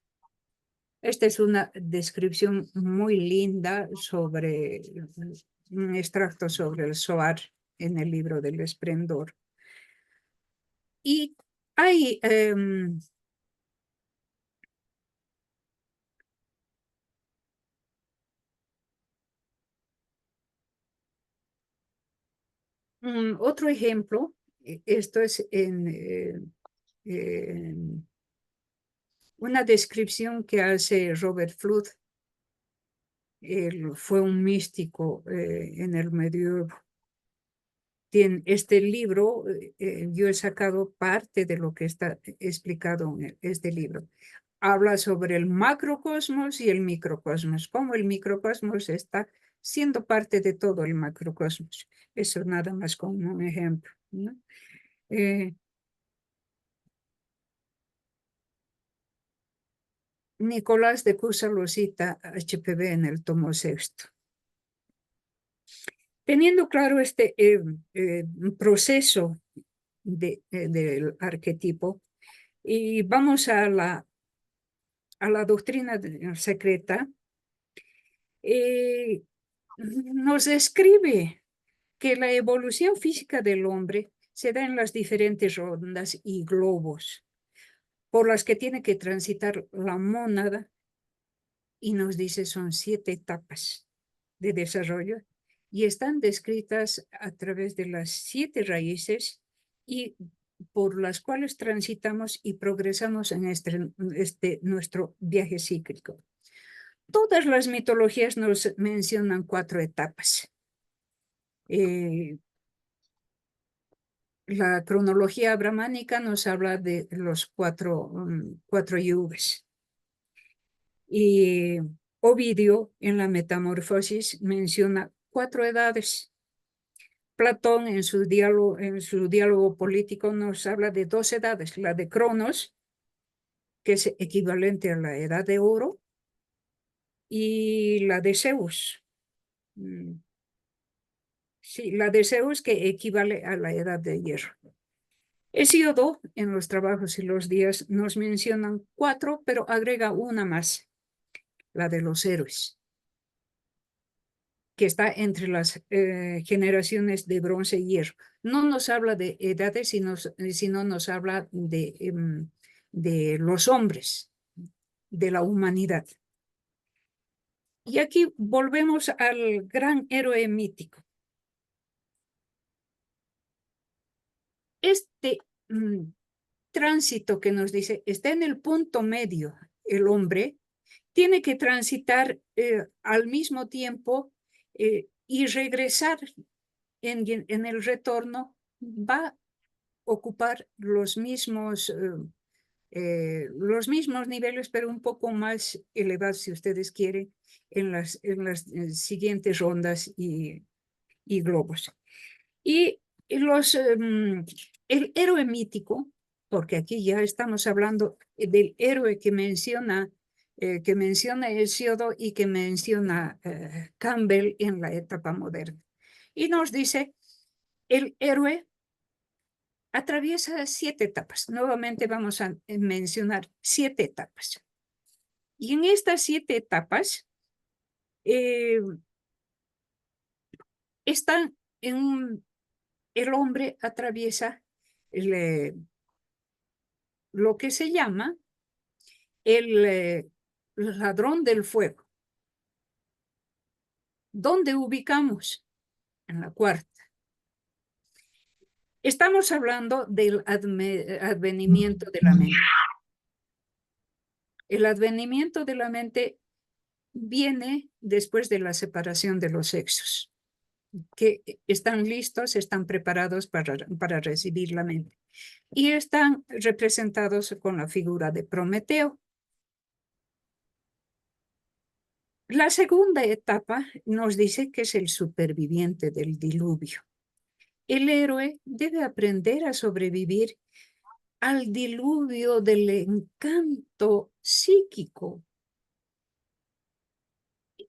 Esta es una descripción muy linda sobre un extracto sobre el Zohar en el libro del Esplendor. Y hay otro ejemplo. Esto es en una descripción que hace Robert Flood. Él fue un místico en el medioevo. Este libro, yo he sacado parte de lo que está explicado en este libro. Habla sobre el macrocosmos y el microcosmos, cómo el microcosmos está siendo parte de todo el macrocosmos. Eso nada más como un ejemplo, ¿no? Nicolás de Cusa lo cita HPV en el tomo 6. Teniendo claro este proceso del arquetipo, y vamos a la doctrina secreta, nos describe que la evolución física del hombre se da en las diferentes rondas y globos por las que tiene que transitar la mónada, y nos dice son 7 etapas de desarrollo y están descritas a través de las 7 raíces y por las cuales transitamos y progresamos en nuestro viaje cíclico. Todas las mitologías nos mencionan 4 etapas. La cronología brahmánica nos habla de los 4 yugas. Y Ovidio en la Metamorfosis menciona 4 edades. Platón en su diálogo político nos habla de 2 edades, la de Cronos, que es equivalente a la edad de oro, y la de Zeus. Sí, la de Zeus que equivale a la edad de hierro. Hesíodo, en los trabajos y los días, nos mencionan 4, pero agrega una más, la de los héroes, que está entre las generaciones de bronce y hierro. No nos habla de edades, sino nos habla de los hombres, de la humanidad. Y aquí volvemos al gran héroe mítico. Este tránsito que nos dice, está en el punto medio el hombre, tiene que transitar al mismo tiempo y regresar en el retorno, va a ocupar los mismos niveles, pero un poco más elevados, si ustedes quieren, en las siguientes rondas y globos. Y el héroe mítico, porque aquí ya estamos hablando del héroe que menciona Hesíodo y que menciona Campbell en la etapa moderna. Y nos dice, el héroe atraviesa 7 etapas. Nuevamente vamos a mencionar 7 etapas. Y en estas 7 etapas están el hombre atraviesa lo que se llama el ladrón del fuego. ¿Dónde ubicamos? En la 4ª. Estamos hablando del advenimiento de la mente. El advenimiento de la mente viene después de la separación de los sexos, que están listos, están preparados para recibir la mente. Y están representados con la figura de Prometeo. La segunda etapa nos dice que es el superviviente del diluvio. El héroe debe aprender a sobrevivir al diluvio del encanto psíquico.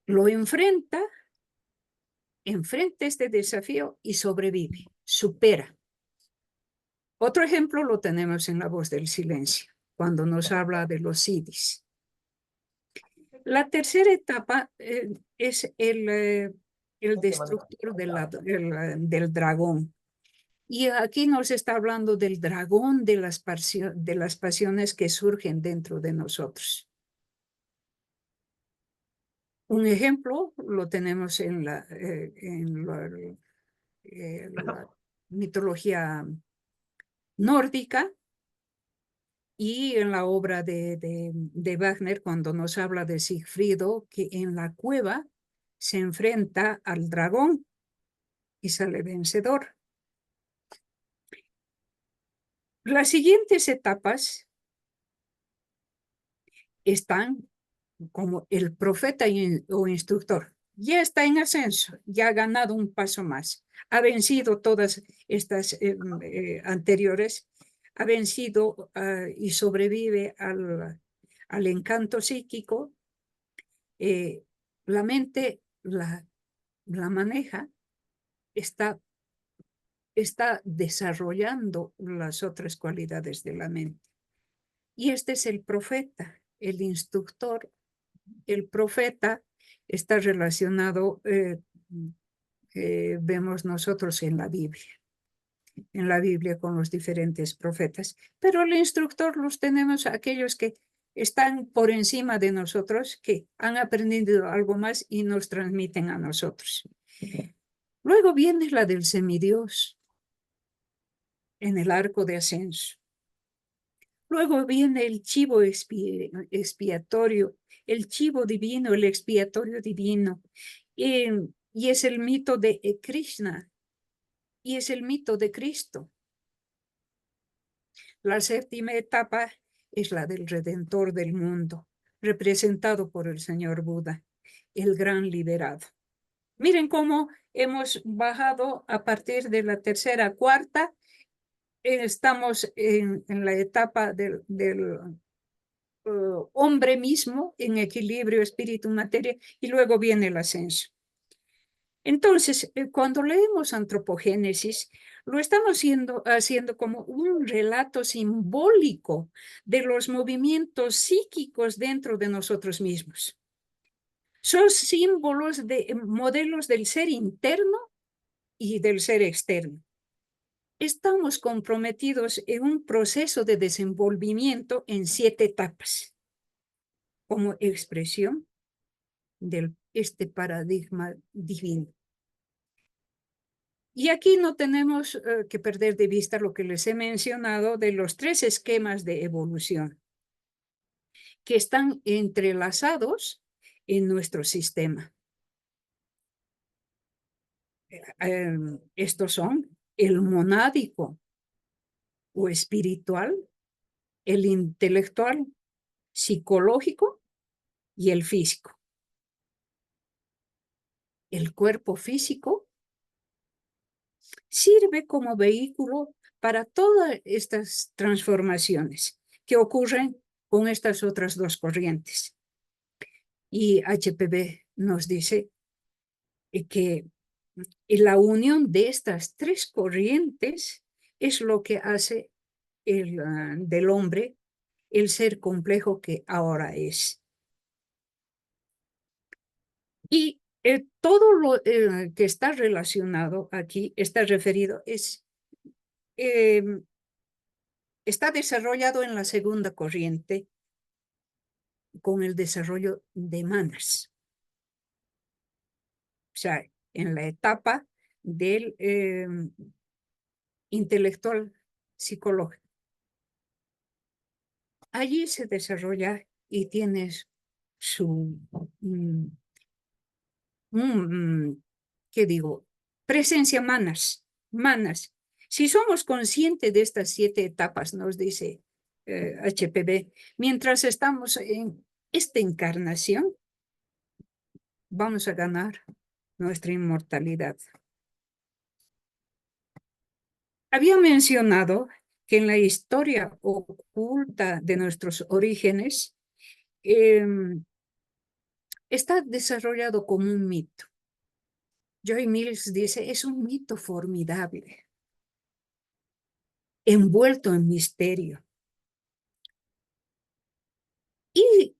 Lo enfrenta este desafío y sobrevive, supera. Otro ejemplo lo tenemos en La Voz del Silencio, cuando nos habla de los Siddhis. La tercera etapa es el destructor del dragón. Y aquí nos está hablando del dragón de las pasiones que surgen dentro de nosotros. Un ejemplo lo tenemos en la mitología nórdica y en la obra de Wagner, cuando nos habla de Sigfrido, que en la cueva se enfrenta al dragón y sale vencedor. Las siguientes etapas están como el profeta o instructor. Ya está en ascenso, ya ha ganado un paso más. Ha vencido todas estas anteriores, ha vencido y sobrevive al encanto psíquico. La mente la maneja, está desarrollando las otras cualidades de la mente. Y este es el profeta, el instructor. El profeta está relacionado, vemos nosotros en la Biblia con los diferentes profetas, pero el instructor los tenemos aquellos que están por encima de nosotros, que han aprendido algo más y nos transmiten a nosotros. Luego viene la del semidios en el arco de ascenso. Luego viene el chivo expiatorio, el chivo divino, el expiatorio divino. Y es el mito de Krishna. Y es el mito de Cristo. La séptima etapa es la del Redentor del mundo, representado por el Señor Buda, el gran liberado. Miren cómo hemos bajado a partir de la tercera, cuarta. Estamos en la etapa del hombre mismo en equilibrio espíritu-materia y luego viene el ascenso. Entonces, cuando leemos Antropogénesis, lo estamos haciendo como un relato simbólico de los movimientos psíquicos dentro de nosotros mismos. Son símbolos de modelos del ser interno y del ser externo. Estamos comprometidos en un proceso de desenvolvimiento en 7 etapas, como expresión de este paradigma divino. Y aquí no tenemos que perder de vista lo que les he mencionado de los 3 esquemas de evolución que están entrelazados en nuestro sistema. Estos son el monádico o espiritual, el intelectual, psicológico y el físico. El cuerpo físico sirve como vehículo para todas estas transformaciones que ocurren con estas otras 2 corrientes. Y HPB nos dice que la unión de estas 3 corrientes es lo que hace del hombre el ser complejo que ahora es. Y todo lo que está relacionado aquí, está referido, está desarrollado en la segunda corriente con el desarrollo de manas. O sea, en la etapa del intelectual psicológico. Allí se desarrolla y tienes su, ¿qué digo? Presencia manas. Si somos conscientes de estas 7 etapas, nos dice HPB, mientras estamos en esta encarnación, vamos a ganar nuestra inmortalidad. Había mencionado que en la historia oculta de nuestros orígenes está desarrollado como un mito. Joy Mills dice, es un mito formidable, envuelto en misterio. Y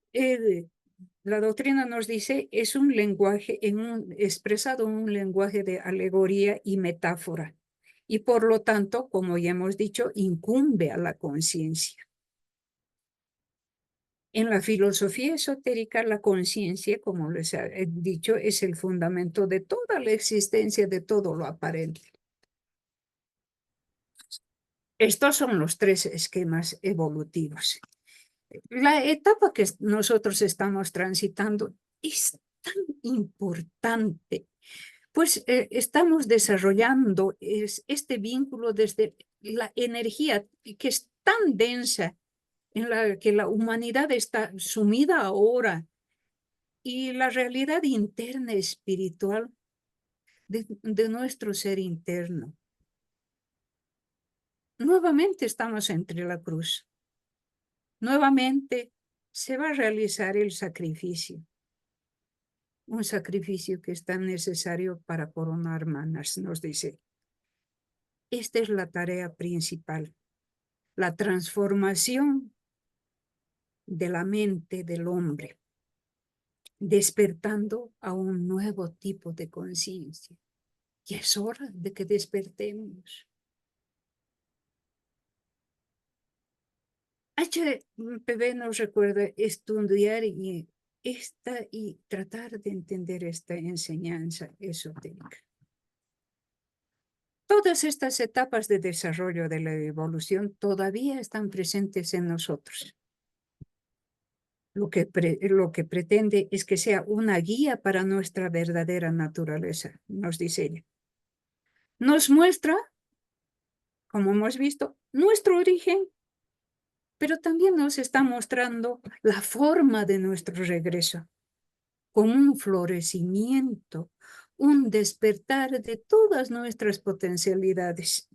la doctrina nos dice, es un lenguaje expresado en un lenguaje de alegoría y metáfora. Y por lo tanto, como ya hemos dicho, incumbe a la conciencia. En la filosofía esotérica, la conciencia, como les he dicho, es el fundamento de toda la existencia, de todo lo aparente. Estos son los tres esquemas evolutivos. La etapa que nosotros estamos transitando es tan importante, pues estamos desarrollando este vínculo desde la energía que es tan densa en la que la humanidad está sumida ahora y la realidad interna espiritual de nuestro ser interno. Nuevamente estamos entre la cruz. Nuevamente se va a realizar el sacrificio. Un sacrificio que es tan necesario para coronar manas, nos dice. Esta es la tarea principal, la transformación de la mente del hombre, despertando a un nuevo tipo de conciencia. Y es hora de que despertemos. HPB nos recuerda estudiar y tratar de entender esta enseñanza esotérica. Todas estas etapas de desarrollo de la evolución todavía están presentes en nosotros. Lo que pretende es que sea una guía para nuestra verdadera naturaleza, nos dice ella. Nos muestra, como hemos visto, nuestro origen, pero también nos está mostrando la forma de nuestro regreso, con un florecimiento, un despertar de todas nuestras potencialidades,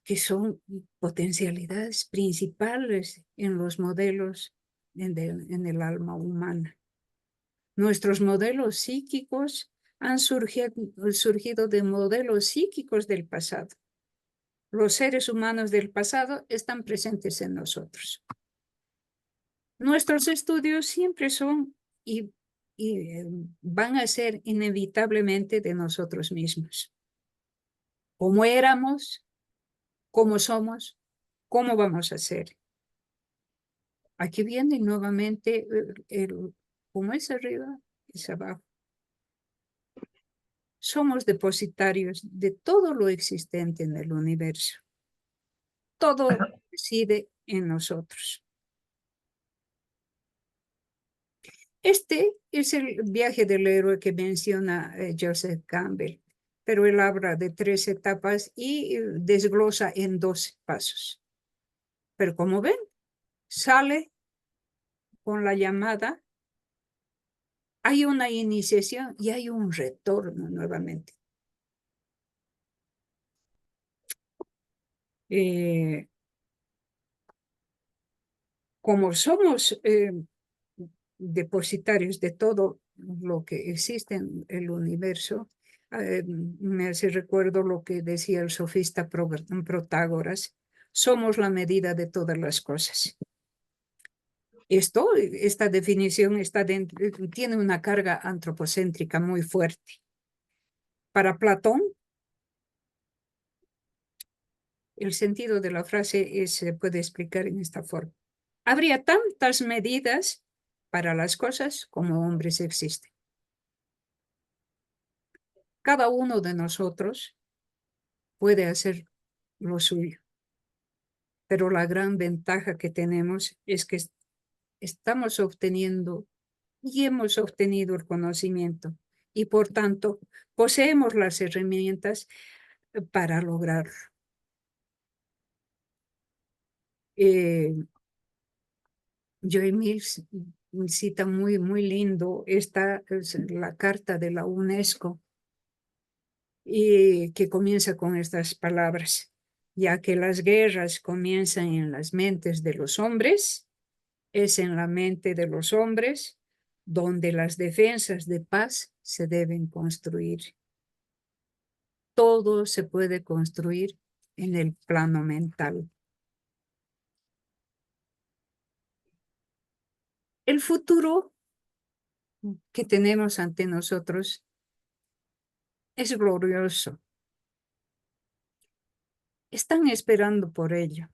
que son potencialidades principales en los modelos en el alma humana. Nuestros modelos psíquicos han surgido de modelos psíquicos del pasado. Los seres humanos del pasado están presentes en nosotros. Nuestros estudios siempre son y van a ser inevitablemente de nosotros mismos. ¿Cómo éramos? ¿Cómo somos? ¿Cómo vamos a ser? Aquí viene nuevamente como es arriba, es abajo. Somos depositarios de todo lo existente en el universo. Todo reside en nosotros. Este es el viaje del héroe que menciona Joseph Campbell, pero él habla de 3 etapas y desglosa en 2 pasos. Pero como ven, sale con la llamada, hay una iniciación y hay un retorno nuevamente. Como somos depositarios de todo lo que existe en el universo, me hace recuerdo lo que decía el sofista Protágoras, somos la medida de todas las cosas. Esta definición tiene una carga antropocéntrica muy fuerte. Para Platón, el sentido de la frase se puede explicar en esta forma. Habría tantas medidas para las cosas como hombres existen. Cada uno de nosotros puede hacer lo suyo, pero la gran ventaja que tenemos es que estamos obteniendo y hemos obtenido el conocimiento y por tanto poseemos las herramientas para lograrlo. Joy Mills cita muy lindo. Esta es la carta de la UNESCO y que comienza con estas palabras: ya que las guerras comienzan en las mentes de los hombres, es en la mente de los hombres donde las defensas de paz se deben construir. Todo se puede construir en el plano mental. El futuro que tenemos ante nosotros es glorioso. Están esperando por ello.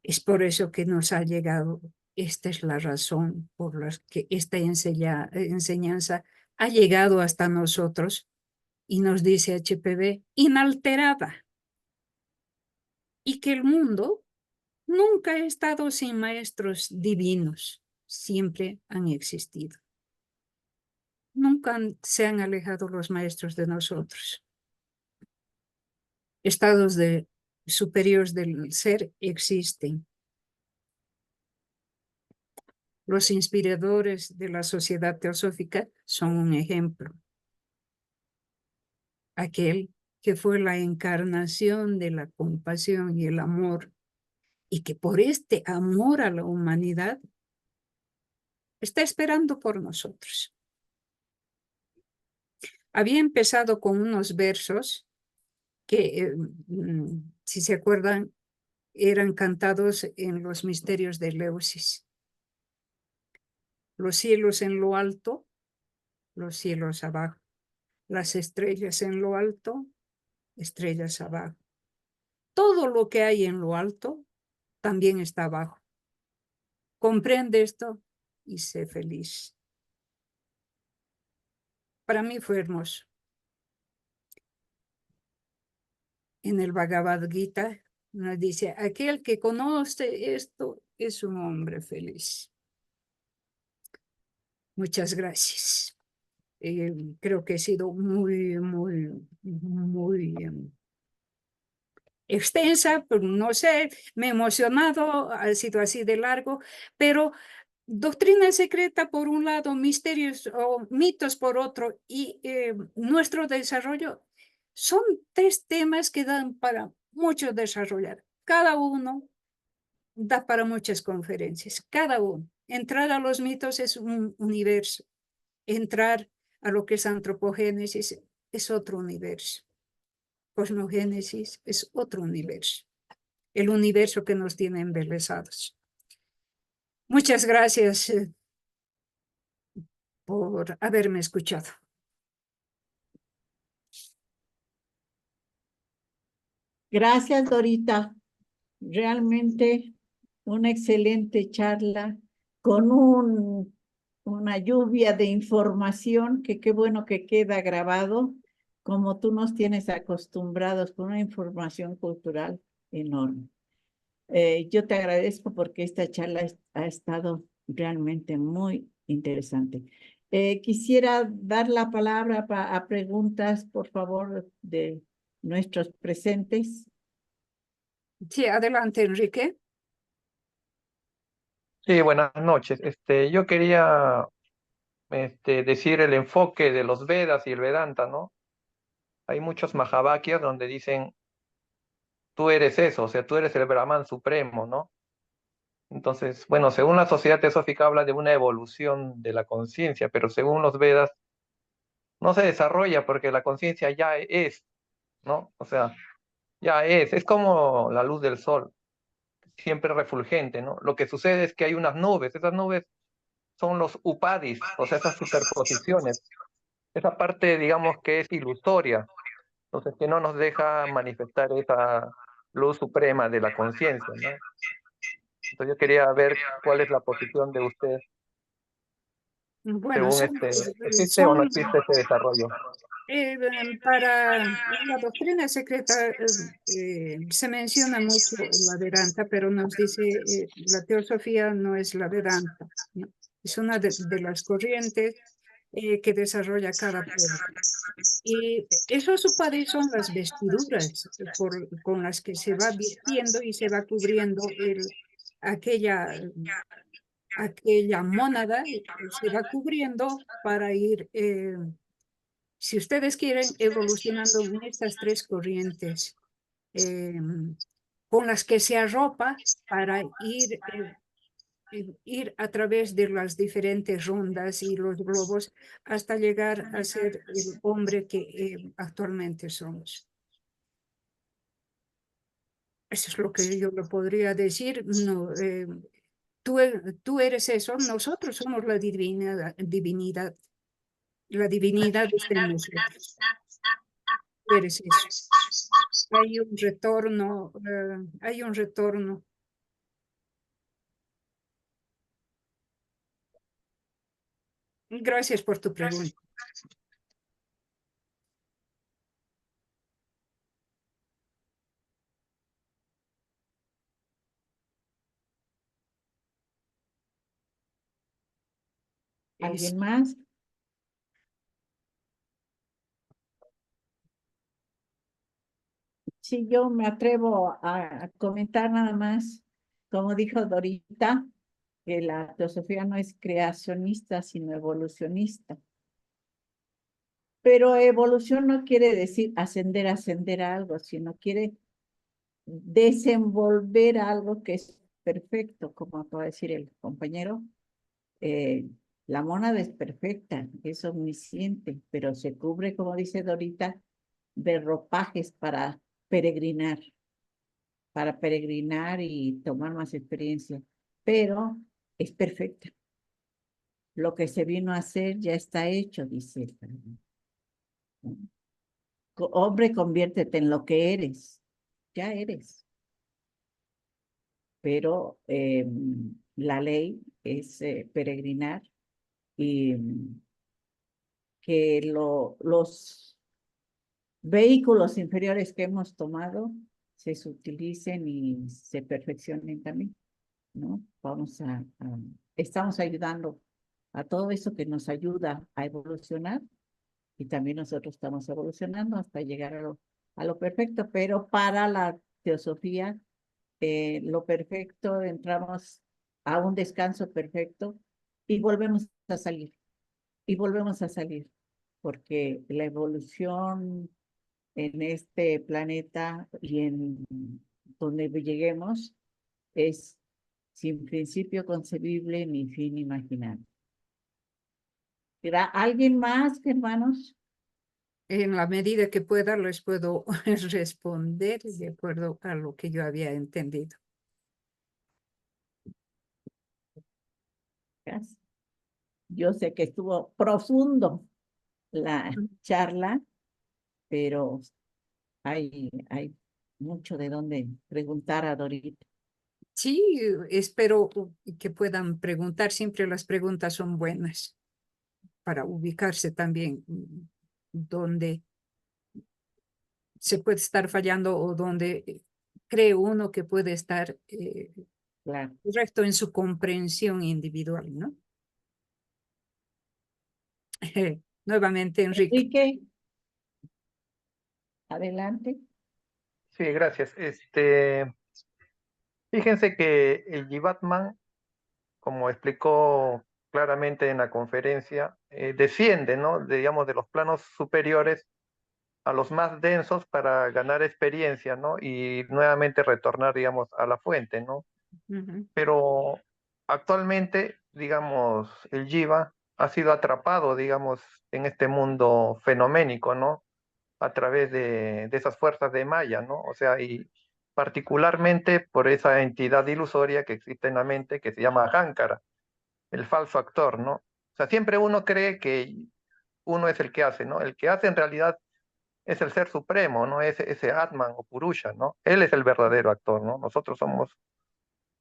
Es por eso que nos ha llegado. Esta es la razón por la que esta enseñanza ha llegado hasta nosotros, y nos dice HPB, inalterada. Y que el mundo nunca ha estado sin maestros divinos. Siempre han existido. Nunca se han alejado los maestros de nosotros. Estados superiores del ser existen. Los inspiradores de la sociedad teosófica son un ejemplo. Aquel que fue la encarnación de la compasión y el amor, y que por este amor a la humanidad está esperando por nosotros. Había empezado con unos versos que, si se acuerdan, eran cantados en los misterios de Eleusis. Los cielos en lo alto, los cielos abajo. Las estrellas en lo alto, estrellas abajo. Todo lo que hay en lo alto también está abajo. Comprende esto y sé feliz. Para mí fue hermoso. En el Bhagavad Gita nos dice, aquel que conoce esto es un hombre feliz. Muchas gracias. Creo que he sido muy extensa, pero no sé, me he emocionado, ha sido así de largo, pero doctrina secreta por un lado, misterios o mitos por otro, y nuestro desarrollo son tres temas que dan para mucho desarrollar. Cada uno da para muchas conferencias, cada uno. Entrar a los mitos es un universo. Entrar a lo que es antropogénesis es otro universo. Cosmogénesis es otro universo. El universo que nos tiene embelesados. Muchas gracias por haberme escuchado. Gracias, Dorita. Realmente una excelente charla con una lluvia de información que qué bueno que queda grabado, como tú nos tienes acostumbrados, con una información cultural enorme. Yo te agradezco porque esta charla ha estado realmente muy interesante. Quisiera dar la palabra a preguntas, por favor, de nuestros presentes. Sí, adelante, Enrique. Sí, buenas noches. Yo quería decir el enfoque de los Vedas y el Vedanta, ¿no? Hay muchos Mahavakyas donde dicen, tú eres eso, o sea, tú eres el Brahman supremo, ¿no? Entonces, bueno, según la sociedad teosófica habla de una evolución de la conciencia, pero según los Vedas no se desarrolla porque la conciencia ya es, ¿no? O sea, ya es como la luz del sol, siempre refulgente, ¿no? Lo que sucede es que hay unas nubes, esas nubes son los upadis, o sea, esas superposiciones, esa parte, digamos, que es ilusoria, entonces que no nos deja manifestar esa luz suprema de la conciencia, ¿no? Entonces yo quería ver cuál es la posición de usted, Bueno, según ¿existe o no existe ese desarrollo? Para la doctrina secreta se menciona mucho la Vedanta, pero nos dice la teosofía no es la Vedanta, ¿no? Es una de las corrientes que desarrolla cada pueblo. Y esos upadis son las vestiduras con las que se va vistiendo y se va cubriendo aquella aquella mónada se va cubriendo para ir, si ustedes quieren, evolucionando en estas tres corrientes, con las que se arropa para ir a través de las diferentes rondas y los globos hasta llegar a ser el hombre que actualmente somos. Eso es lo que yo le podría decir. No, tú eres eso, nosotros somos la divinidad, la divinidad está en nosotros. Tú eres eso. Hay un retorno, hay un retorno. Gracias por tu pregunta. ¿Alguien más? Sí, yo me atrevo a comentar nada más, como dijo Dorita, que la teosofía no es creacionista, sino evolucionista. Pero evolución no quiere decir ascender a algo, sino quiere desenvolver algo que es perfecto, como acaba de decir el compañero. La mónada es perfecta, es omnisciente, pero se cubre, como dice Dorita, de ropajes para peregrinar y tomar más experiencia, pero es perfecta. Lo que se vino a hacer ya está hecho, dice. Hombre, conviértete en lo que eres, ya eres. Pero la ley es peregrinar y que los vehículos inferiores que hemos tomado se utilicen y se perfeccionen también, ¿no? Estamos ayudando a todo eso que nos ayuda a evolucionar y también nosotros estamos evolucionando hasta llegar a lo perfecto, pero para la teosofía, lo perfecto, entramos a un descanso perfecto y volvemos a salir, porque la evolución en este planeta y en donde lleguemos es sin principio concebible ni fin imaginable. ¿Será alguien más, hermanos? En la medida que pueda, les puedo responder de acuerdo a lo que yo había entendido. Gracias. Yo sé que estuvo profundo la charla, pero hay mucho de dónde preguntar a Dorita. Sí, espero que puedan preguntar. Siempre las preguntas son buenas para ubicarse también donde se puede estar fallando o donde cree uno que puede estar Claro. correcto en su comprensión individual, ¿no? Nuevamente, Enrique. Enrique, adelante. Sí, gracias. Fíjense que el Jivatman, como explicó claramente en la conferencia, desciende, ¿no? Digamos, de los planos superiores a los más densos para ganar experiencia, ¿no? Y nuevamente retornar, digamos, a la fuente, ¿no? Pero actualmente, digamos, el Jiva ha sido atrapado, digamos, en este mundo fenoménico, ¿no? A través de esas fuerzas de Maya, ¿no? O sea, y particularmente por esa entidad ilusoria que existe en la mente que se llama Ahankara, el falso actor, ¿no? O sea, siempre uno cree que uno es el que hace, ¿no? El que hace en realidad es el ser supremo, ¿no? Ese Atman o Purusha, ¿no? Él es el verdadero actor, ¿no? Nosotros somos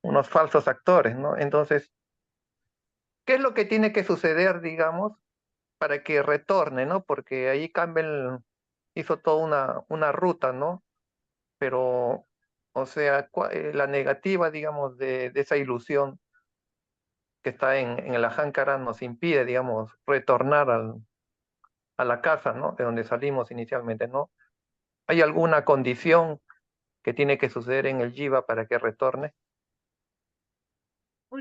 unos falsos actores, ¿no? Entonces, ¿qué es lo que tiene que suceder, digamos, para que retorne, ¿no? Porque ahí Campbell hizo toda una ruta, ¿no? Pero, o sea, la negativa, digamos, de esa ilusión que está en el Ahankara nos impide, digamos, retornar a la casa, ¿no? De donde salimos inicialmente, ¿no? ¿Hay alguna condición que tiene que suceder en el Jiva para que retorne?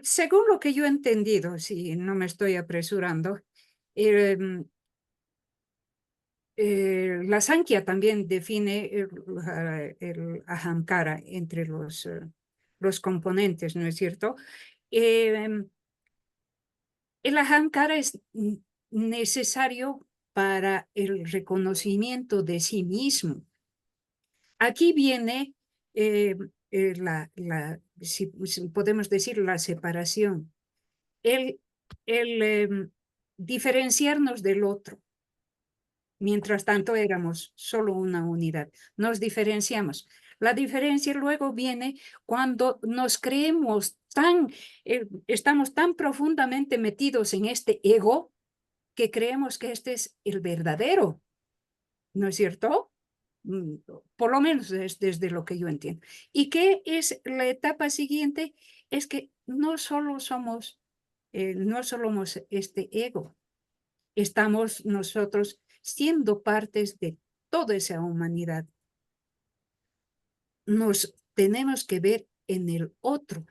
Según lo que yo he entendido, si no me estoy apresurando, la Sankhya también define el ahamkara entre los componentes, ¿no es cierto? El ahamkara es necesario para el reconocimiento de sí mismo. Aquí viene si podemos decir, la separación, el diferenciarnos del otro. Mientras tanto éramos solo una unidad. Nos diferenciamos. La diferencia luego viene cuando nos creemos estamos tan profundamente metidos en este ego que creemos que este es el verdadero. ¿No es cierto? Por lo menos es desde lo que yo entiendo. ¿Y qué es la etapa siguiente? Es que no solo somos este ego, estamos nosotros siendo partes de toda esa humanidad. Nos tenemos que ver en el otro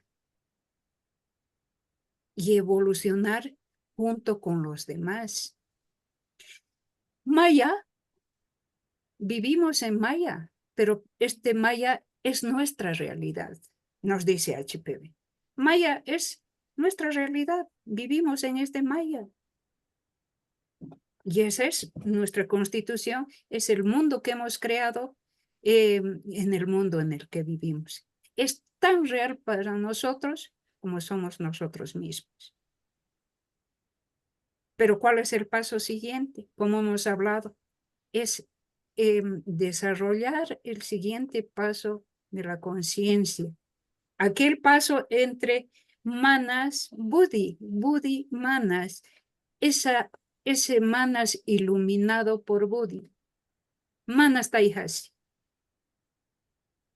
y evolucionar junto con los demás. Maya, vivimos en Maya, pero este Maya es nuestra realidad, nos dice HPV. Maya es nuestra realidad, vivimos en este Maya. Y esa es nuestra constitución, es el mundo que hemos creado en el mundo en el que vivimos. Es tan real para nosotros como somos nosotros mismos. Pero ¿cuál es el paso siguiente? Como hemos hablado, es desarrollar el siguiente paso de la conciencia. Aquel paso entre manas, buddhi, manas, ese manas iluminado por buddhi. Manas taihasi.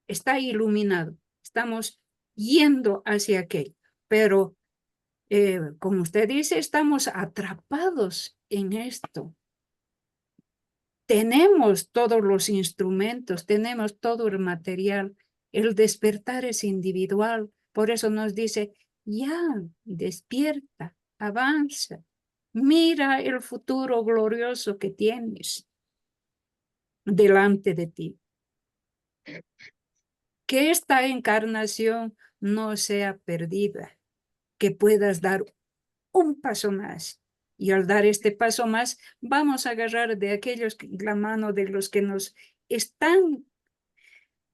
Está iluminado. Estamos yendo hacia aquello. Pero, como usted dice, estamos atrapados en esto. Tenemos todos los instrumentos, tenemos todo el material. El despertar es individual. Por eso nos dice, ya, despierta, avanza. Mira el futuro glorioso que tienes delante de ti. Que esta encarnación no sea perdida, que puedas dar un paso más. Y al dar este paso más, vamos a agarrar de aquellos, la mano de los que nos están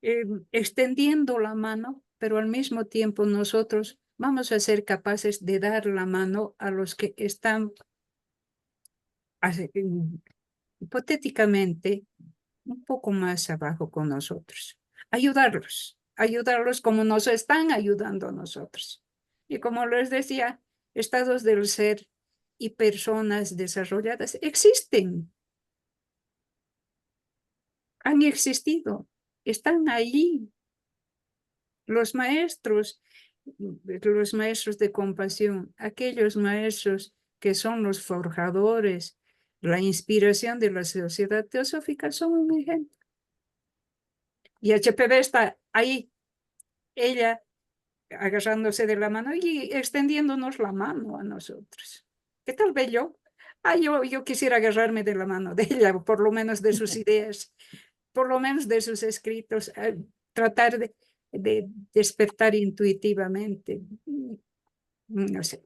extendiendo la mano, pero al mismo tiempo nosotros vamos a ser capaces de dar la mano a los que están hipotéticamente un poco más abajo con nosotros. Ayudarlos como nos están ayudando a nosotros. Y como les decía, estados del ser y personas desarrolladas existen. Han existido, están allí. Los maestros de compasión, aquellos maestros que son los forjadores, la inspiración de la sociedad teosófica son un ejemplo. Y HPV está ahí, ella agarrándose de la mano y extendiéndonos la mano a nosotros. ¿Qué tal ve yo? Yo quisiera agarrarme de la mano de ella, por lo menos de sus ideas, por lo menos de sus escritos, tratar de despertar intuitivamente. No sé.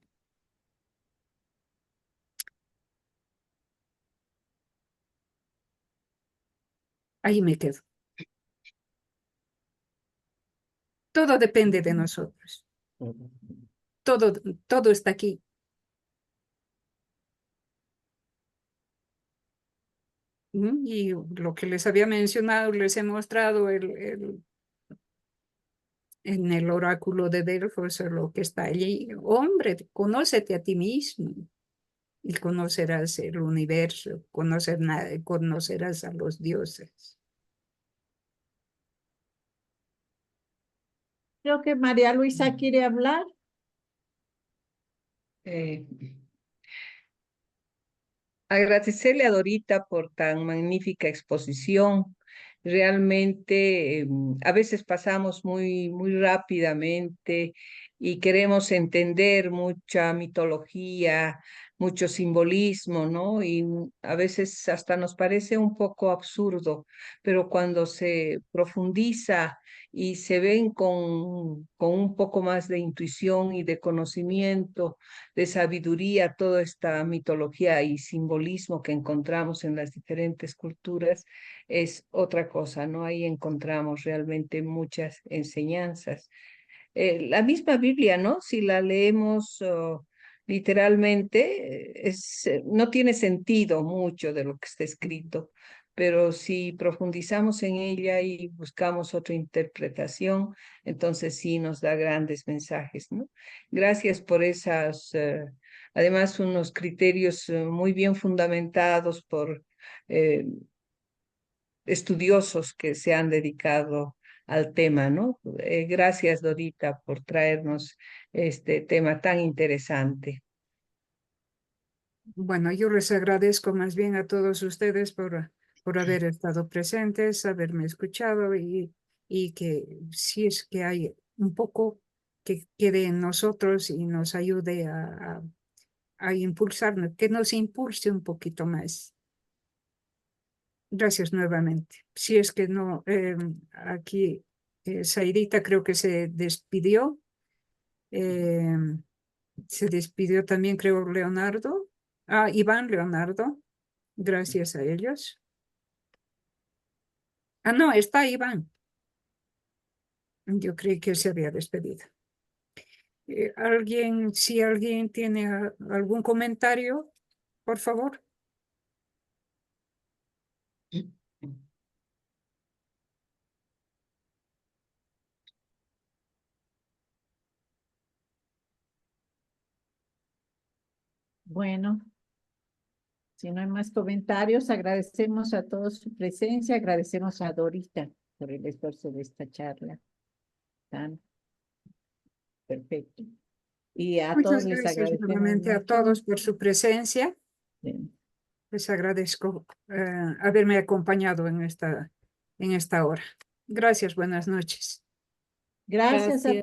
Ahí me quedo. Todo depende de nosotros. Todo está aquí. Y lo que les había mencionado, les he mostrado en el oráculo de Delfos, lo que está allí. Hombre, conócete a ti mismo y conocerás el universo, conocerás a los dioses. Creo que María Luisa quiere hablar. Agradecerle a Dorita por tan magnífica exposición. Realmente a veces pasamos muy rápidamente y queremos entender mucha mitología, mucho simbolismo, ¿no? Y a veces hasta nos parece un poco absurdo, pero cuando se profundiza y se ven con un poco más de intuición y de conocimiento, de sabiduría, toda esta mitología y simbolismo que encontramos en las diferentes culturas, es otra cosa, ¿no? Ahí encontramos realmente muchas enseñanzas. La misma Biblia, ¿no? Si la leemos literalmente, no tiene sentido mucho de lo que está escrito, pero si profundizamos en ella y buscamos otra interpretación, entonces sí nos da grandes mensajes, ¿no? Gracias por además, unos criterios muy bien fundamentados por estudiosos que se han dedicado al tema, ¿no? Gracias, Dorita, por traernos este tema tan interesante. Bueno, yo les agradezco más bien a todos ustedes por haber estado presentes, haberme escuchado y que si es que hay un poco que quede en nosotros y nos ayude a impulsarnos, que nos impulse un poquito más. Gracias nuevamente. Si es que no, aquí Zairita creo que se despidió. Se despidió también, creo, Leonardo. Iván, Leonardo. Gracias a ellos. No, está Iván. Yo creí que se había despedido. Si alguien tiene algún comentario, por favor. Bueno, si no hay más comentarios, agradecemos a todos su presencia, agradecemos a Dorita por el esfuerzo de esta charla. Tan perfecto. Y a todos Muchas les gracias agradecemos nuevamente a mucho. todos por su presencia. Bien. Les agradezco haberme acompañado en esta hora. Gracias, buenas noches. Gracias a